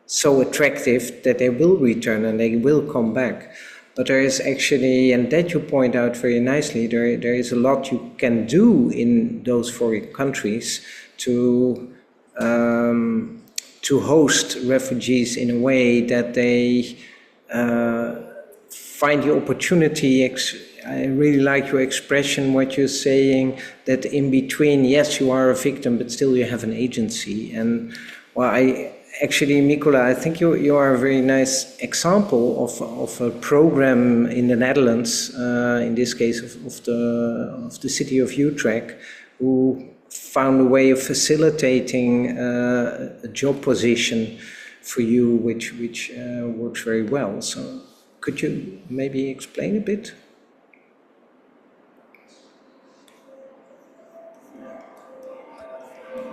B: so attractive that they will return and they will come back. But there is actually, and that you point out very nicely, there is a lot you can do in those foreign countries to to host refugees in a way that they find the opportunity. I really like your expression, what you're saying, that in between, yes, you are a victim, but still you have an agency. And well, Mykola, I think you are a very nice example of a program in the Netherlands, in this case of the city of Utrecht, who found a way of facilitating a job position for you, which works very well. So could you maybe explain a bit?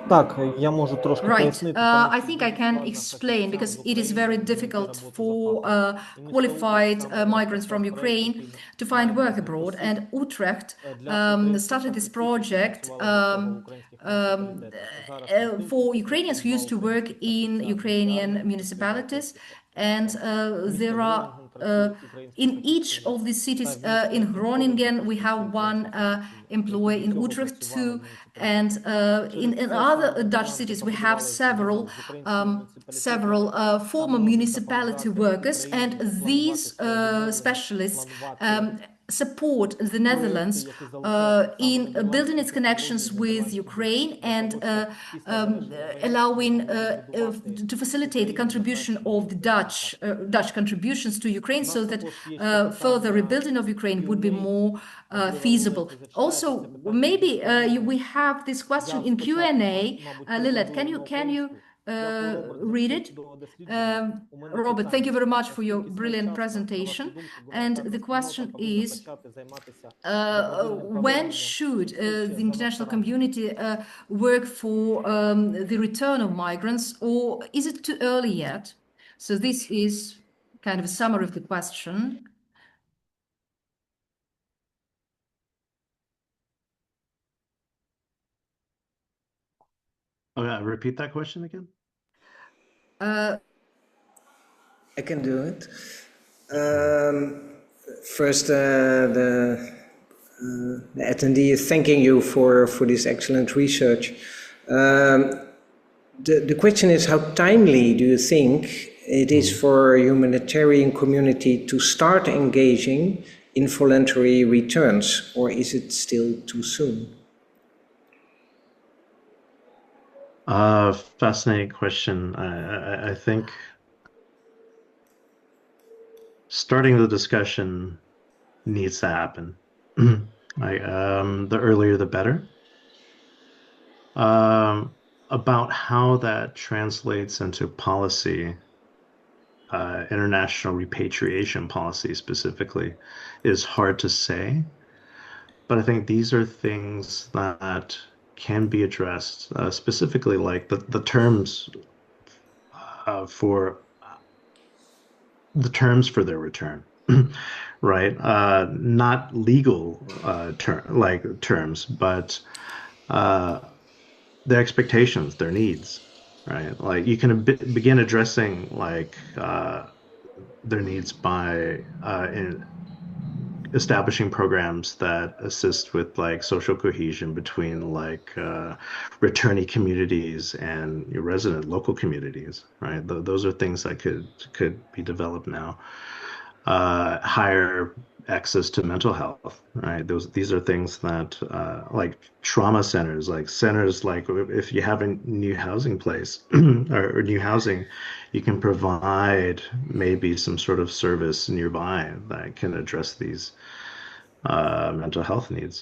D: Так, я можу трошки
A: Right.
D: пояснити, тому
A: I
D: що
A: think
D: є
A: I can
D: переважна
A: explain
D: статистика
A: because
D: в
A: it is
D: Україні
A: very
D: людей
A: difficult
D: або
A: for
D: запасу. І ми
A: qualified
D: саме
A: migrants from
D: наприклад, проект,
A: Ukraine
D: який ми
A: to find
D: маємо
A: work
D: на
A: abroad.
D: меті
A: And Utrecht
D: для українських
A: started this
D: фахівців, які
A: project
D: працювали до цього в українських муніципалітетах. А зараз на тим,
A: for
D: щоб
A: Ukrainians who
D: працювали два
A: used to work
D: українських
A: in
D: фахівця
A: Ukrainian
D: соціальних і
A: municipalities.
D: підприємницьких
A: And
D: компаній. Місто
A: there are
D: Гронінген працюють українські
A: in each
D: фахівці
A: of these cities,
D: та в
A: in
D: місто Інховен
A: Groningen,
D: також
A: we have
D: працюють
A: one
D: українські фахівці,
A: employee,
D: які
A: in
D: до цього
A: Utrecht
D: працювали
A: too,
D: в муніципалітеті.
A: and
D: Через
A: in
D: це
A: other
D: саме
A: Dutch
D: мігранти
A: cities we have
D: побудували
A: several
D: зв'язок з українським
A: several
D: муніципалітетом та
A: former
D: можуть
A: municipality
D: допомагати
A: workers, and
D: Україні
A: these
D: планувати своє відновлення,
A: specialists
D: планувати
A: support the
D: проекти,
A: Netherlands
D: які залучають так само
A: in building
D: нідерландські
A: its connections
D: технології,
A: with
D: нідерландські
A: Ukraine
D: досвід для
A: and
D: того, щоб після завершення війни
A: allowing
D: можна було збудувати
A: to facilitate the
D: Україну на
A: contribution
D: першому
A: of the
D: місці
A: Dutch contributions to Ukraine,
D: У
A: so
D: нас
A: that
D: також є ще
A: further
D: питання
A: rebuilding of Ukraine would be
D: Q&A.
A: more
D: Можливо,
A: feasible.
D: Лілет, ви зачитаєте
A: Also,
D: це питання
A: maybe
D: англійською мовою.
A: we have this question
D: Я
A: in
D: спочатку,
A: Q&A.
D: мабуть,
A: Lilet,
D: перекладу
A: can
D: на
A: you
D: українську. Дякую, Роберт, за
A: read
D: цю
A: it?
D: чудове дослідження. У мене
A: Robert, thank you
D: питання.
A: very much for your
D: Наскільки
A: brilliant
D: своєчасно, на вашу
A: presentation.
D: думку,
A: And
D: гуманітарна
A: the
D: спільнота
A: question
D: повинна
A: is,
D: почати займатися добровільним
A: when
D: поверненням
A: should
D: чи все ще
A: the international
D: занадто рано?
A: community work for the return of migrants, or is it too early yet? So this is kind of a summary of the question.
C: Okay, repeat that question again.
B: I can do it. First, the attendee is thanking you for this excellent research. The question is, how timely do you think it is for a humanitarian community to start engaging in voluntary returns, or is it still too soon?
C: Fascinating question. I think starting the discussion needs to happen. The earlier the better. About how that translates into policy, international repatriation policy specifically, is hard to say. But I think these are things that can be addressed, specifically like the terms for their return. Right? Not legal terms, but their expectations, their needs, right? Like you can begin addressing like their needs by in establishing programs that assist with like social cohesion between like returnee communities and your resident local communities, right? Those are things that could be developed now. Higher access to mental health, right? These are things that like trauma centers, like if you have a new housing place or new housing, you can provide maybe some sort of service nearby that can address these mental health needs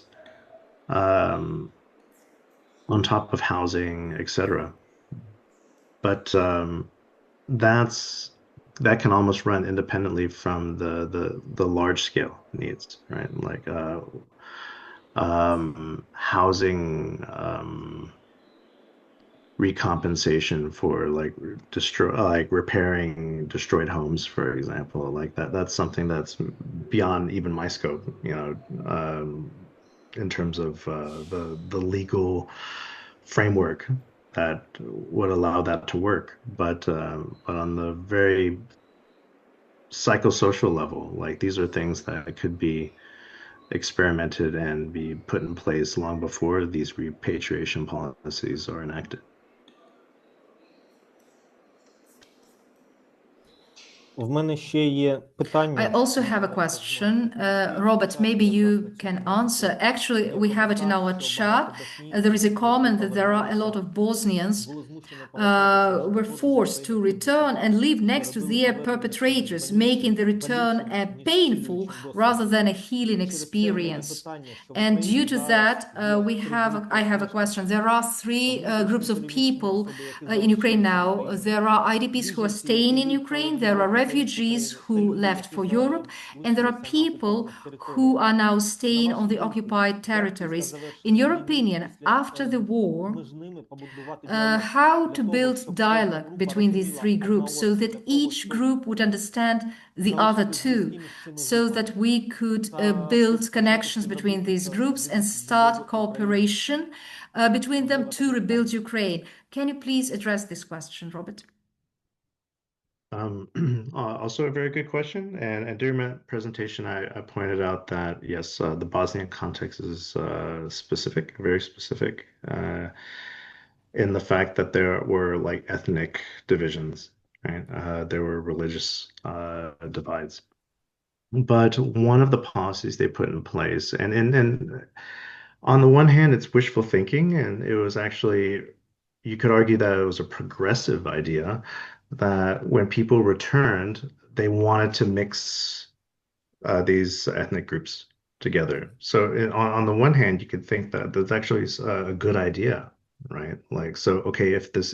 C: on top of housing, etc. But that can almost run independently from the large scale needs, right? Like housing, recompensation for like repairing destroyed homes, for example. Like that's something that's beyond even my scope, in terms of the legal framework that would allow that to work. But on the very psychosocial level, like these are things that could be experimented and be put in place long before these repatriation policies are enacted.
D: В мене ще є питання.
A: I also have a question. Robert, maybe you can answer. Actually, we have it in our chat. There is a comment that there are a lot of Bosnians were forced to return and live next to their perpetrators, making the return a painful rather than a healing experience. And due to that, I have a question. There are three groups of people in Ukraine now. There are IDPs who are staying in Ukraine. There are refugees who left for Europe, and there are people who are now staying on the occupied territories. In your opinion, after the war, how to build dialogue between these three groups so that each group would understand the other two, so that we could build connections between these groups and start cooperation between them to rebuild Ukraine. Can you please address this question, Robert?
C: Also a very good question. And during my presentation, I pointed out that, yes, the Bosnian context is specific, very specific, in the fact that there were like ethnic divisions, right? There were religious divides. But one of the policies they put in place, and on the one hand, it's wishful thinking, and it was actually, you could argue that it was a progressive idea that when people returned, they wanted to mix these ethnic groups together. So on the one hand, you could think that that's actually a good idea, right? Like, so, okay, if this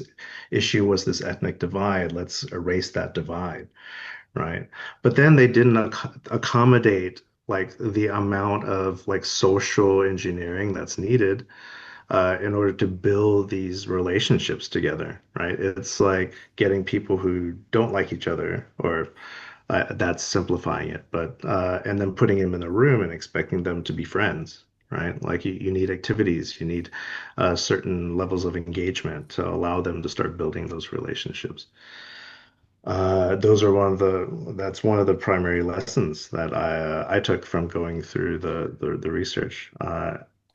C: issue was this ethnic divide, let's erase that divide, right? But then they didn't accommodate like the amount of like social engineering that's needed in order to build these relationships together, right? It's like getting people who don't like each other, or that's simplifying it, but and then putting them in a room and expecting them to be friends, right? Like you need activities, you need certain levels of engagement to allow them to start building those relationships. Those are that's one of the primary lessons that I took from going through the research.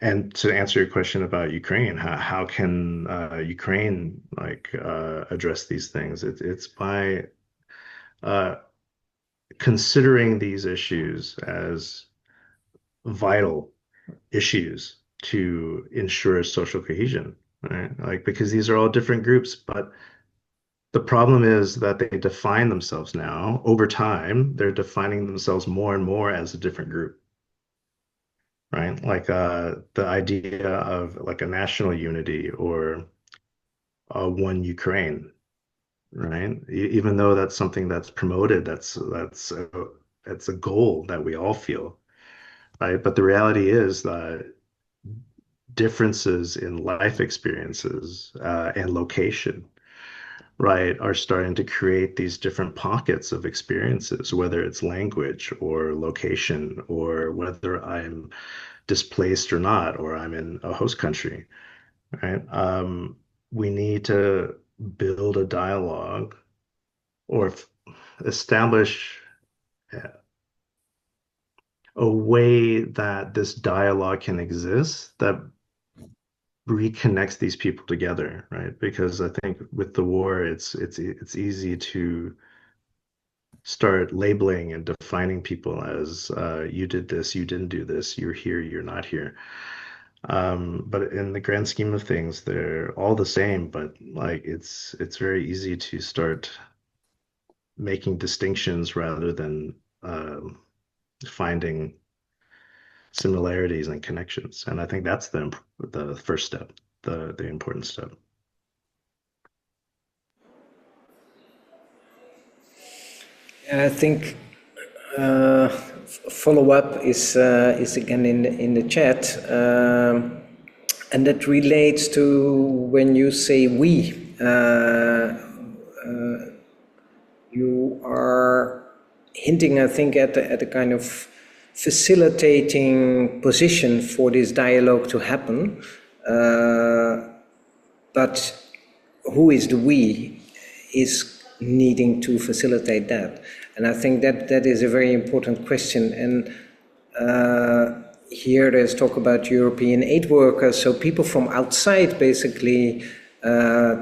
C: And to answer your question about Ukraine, how can Ukraine like address these things? It's by considering these issues as vital issues to ensure social cohesion, right? Like, because these are all different groups, but the problem is that they define themselves now. Over time, they're defining themselves more and more as a different group, right? Like the idea of like a national unity or one Ukraine, right? Even though that's something that's promoted, that's a goal that we all feel, right? But the reality is that differences in life experiences and location, right, are starting to create these different pockets of experiences, whether it's language or location, or whether I'm displaced or not, or I'm in a host country, right? We need to build a dialogue or establish a way that this dialogue can exist that reconnects these people together, right? Because I think with the war, it's easy to start labeling and defining people as you did this, you didn't do this, you're here, you're not here. But in the grand scheme of things, they're all the same. But like it's very easy to start making distinctions rather than finding similarities and connections. And I think that's the first step, the important step.
B: I think follow-up is again in the chat, and that relates to when you say we. You are hinting, I think, at a kind of facilitating position for this dialogue to happen. But who is the we is needing to facilitate that. And I think that is a very important question. And here there's talk about European aid workers, so people from outside basically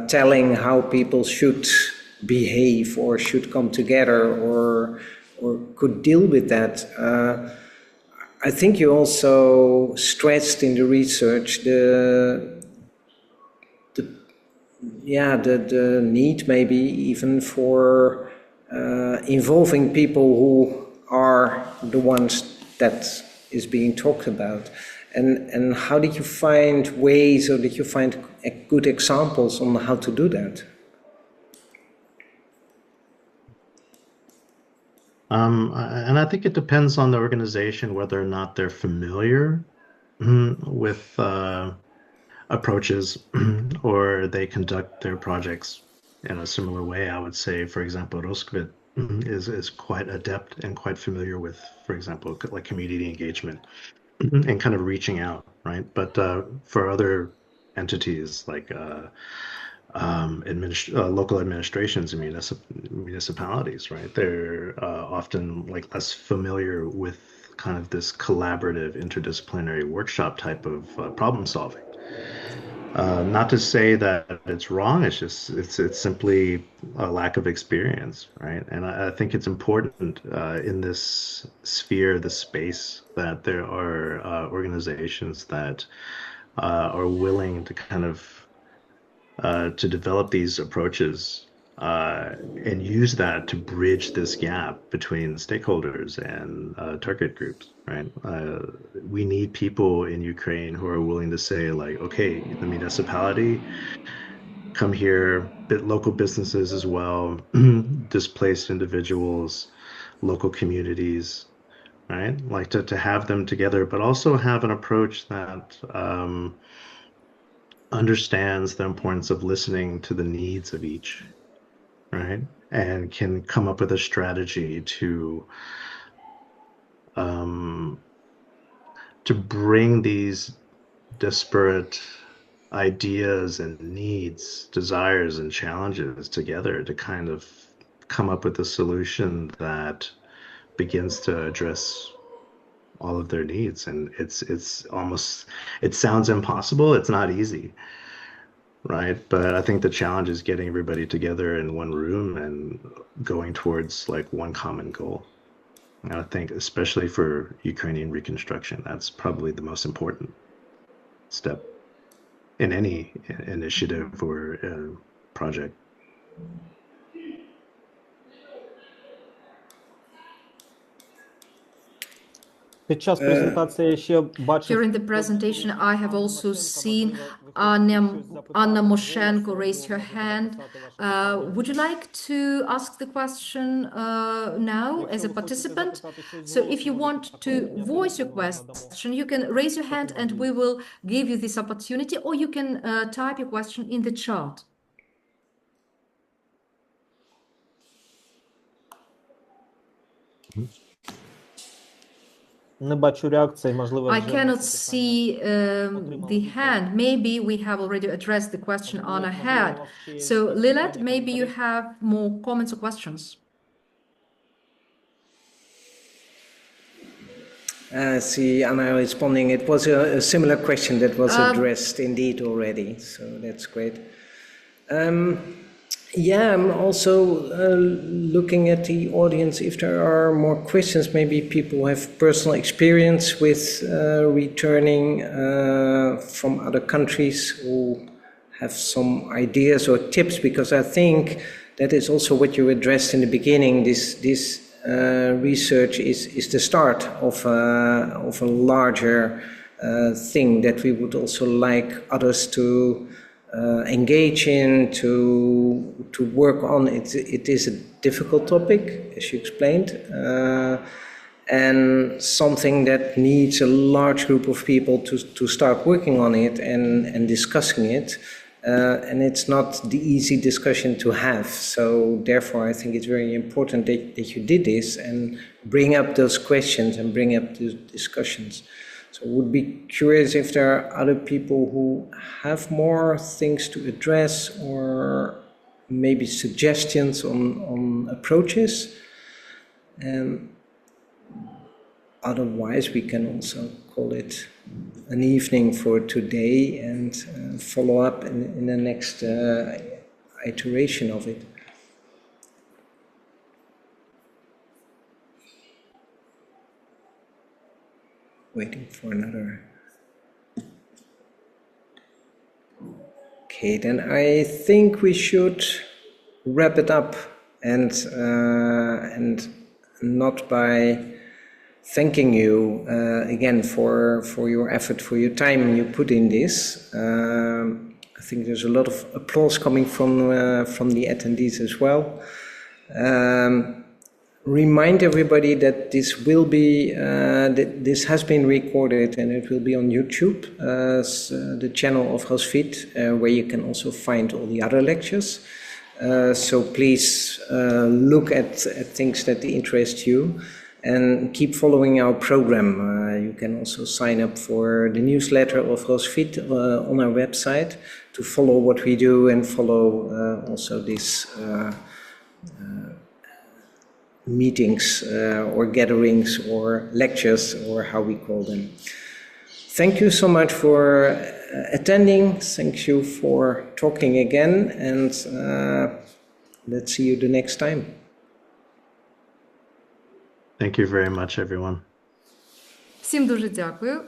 B: telling how people should behave or should come together or could deal with that. I think you also stressed in the research the need maybe even for involving people who are the ones that is being talked about. And how did you find ways, or did you find good examples on how to do that?
C: And I think it depends on the organization whether or not they're familiar with approaches or they conduct their projects in a similar way. I would say, for example, Roskvit is quite adept and quite familiar with, for example, like community engagement and kind of reaching out, right? But for other entities like local administrations and municipalities, right? They're often like less familiar with kind of this collaborative, interdisciplinary workshop type of problem solving. Not to say that it's wrong. It's simply a lack of experience, right? And I think it's important in this sphere, this space, that there are organizations that are willing to kind of to develop these approaches and use that to bridge this gap between stakeholders and target groups, right? We need people in Ukraine who are willing to say, like, okay, the municipality, come here, local businesses as well, displaced individuals, local communities, right? Like to have them together, but also have an approach that understands the importance of listening to the needs of each, right? And can come up with a strategy to bring these disparate ideas and needs, desires and challenges together to kind of come up with a solution that begins to address all of their needs. And it's almost, it sounds impossible. It's not easy, right? But I think the challenge is getting everybody together in one room and going towards like one common goal. And I think especially for Ukrainian reconstruction, that's probably the most important step in any initiative or project.
D: Під час презентації я ще бачив...
A: During the presentation, I have also seen Anna Moshenko raise her hand. Would you like to ask the question now as a participant? So if you want to voice your question, you can raise your hand and we will give you this opportunity, or you can type your question in the chat.
D: Не бачу реакції, можливо,
A: I cannot see the hand. Maybe we have already addressed the question Anna had. So Lilet, maybe you have more comments or questions.
B: See, Anna responding. It was a similar question that was addressed indeed already, so that's great. Yeah, I'm also looking at the audience. If there are more questions, maybe people have personal experience with returning from other countries who have some ideas or tips, because I think that is also what you addressed in the beginning. This research is the start of a larger thing that we would also like others to engage in, to work on. It is a difficult topic, as you explained, and something that needs a large group of people to start working on it and discussing it. And it's not the easy discussion to have. So therefore, I think it's very important that you did this and bring up those questions and bring up those discussions. So I would be curious if there are other people who have more things to address or maybe suggestions on approaches. Otherwise, we can also call it an evening for today and follow up in the next iteration of it. for another. Okay, then I think we should wrap it up, and not by thanking you again for your effort, for your time you put in this. I think there's a lot of applause coming from the attendees as well. Remind everybody that this will be this has been recorded and it will be on YouTube, the channel of HostFit, where you can also find all the other lectures. So please look at things that interest you and keep following our program. You can also sign up for the newsletter of HostFit on our website to follow what we do and follow also this meetings or gatherings or lectures, or how we call them. Thank you so much for attending. Thank you for talking again, and let's see you the next time.
C: Thank you very much, everyone.
A: Всім дуже дякую.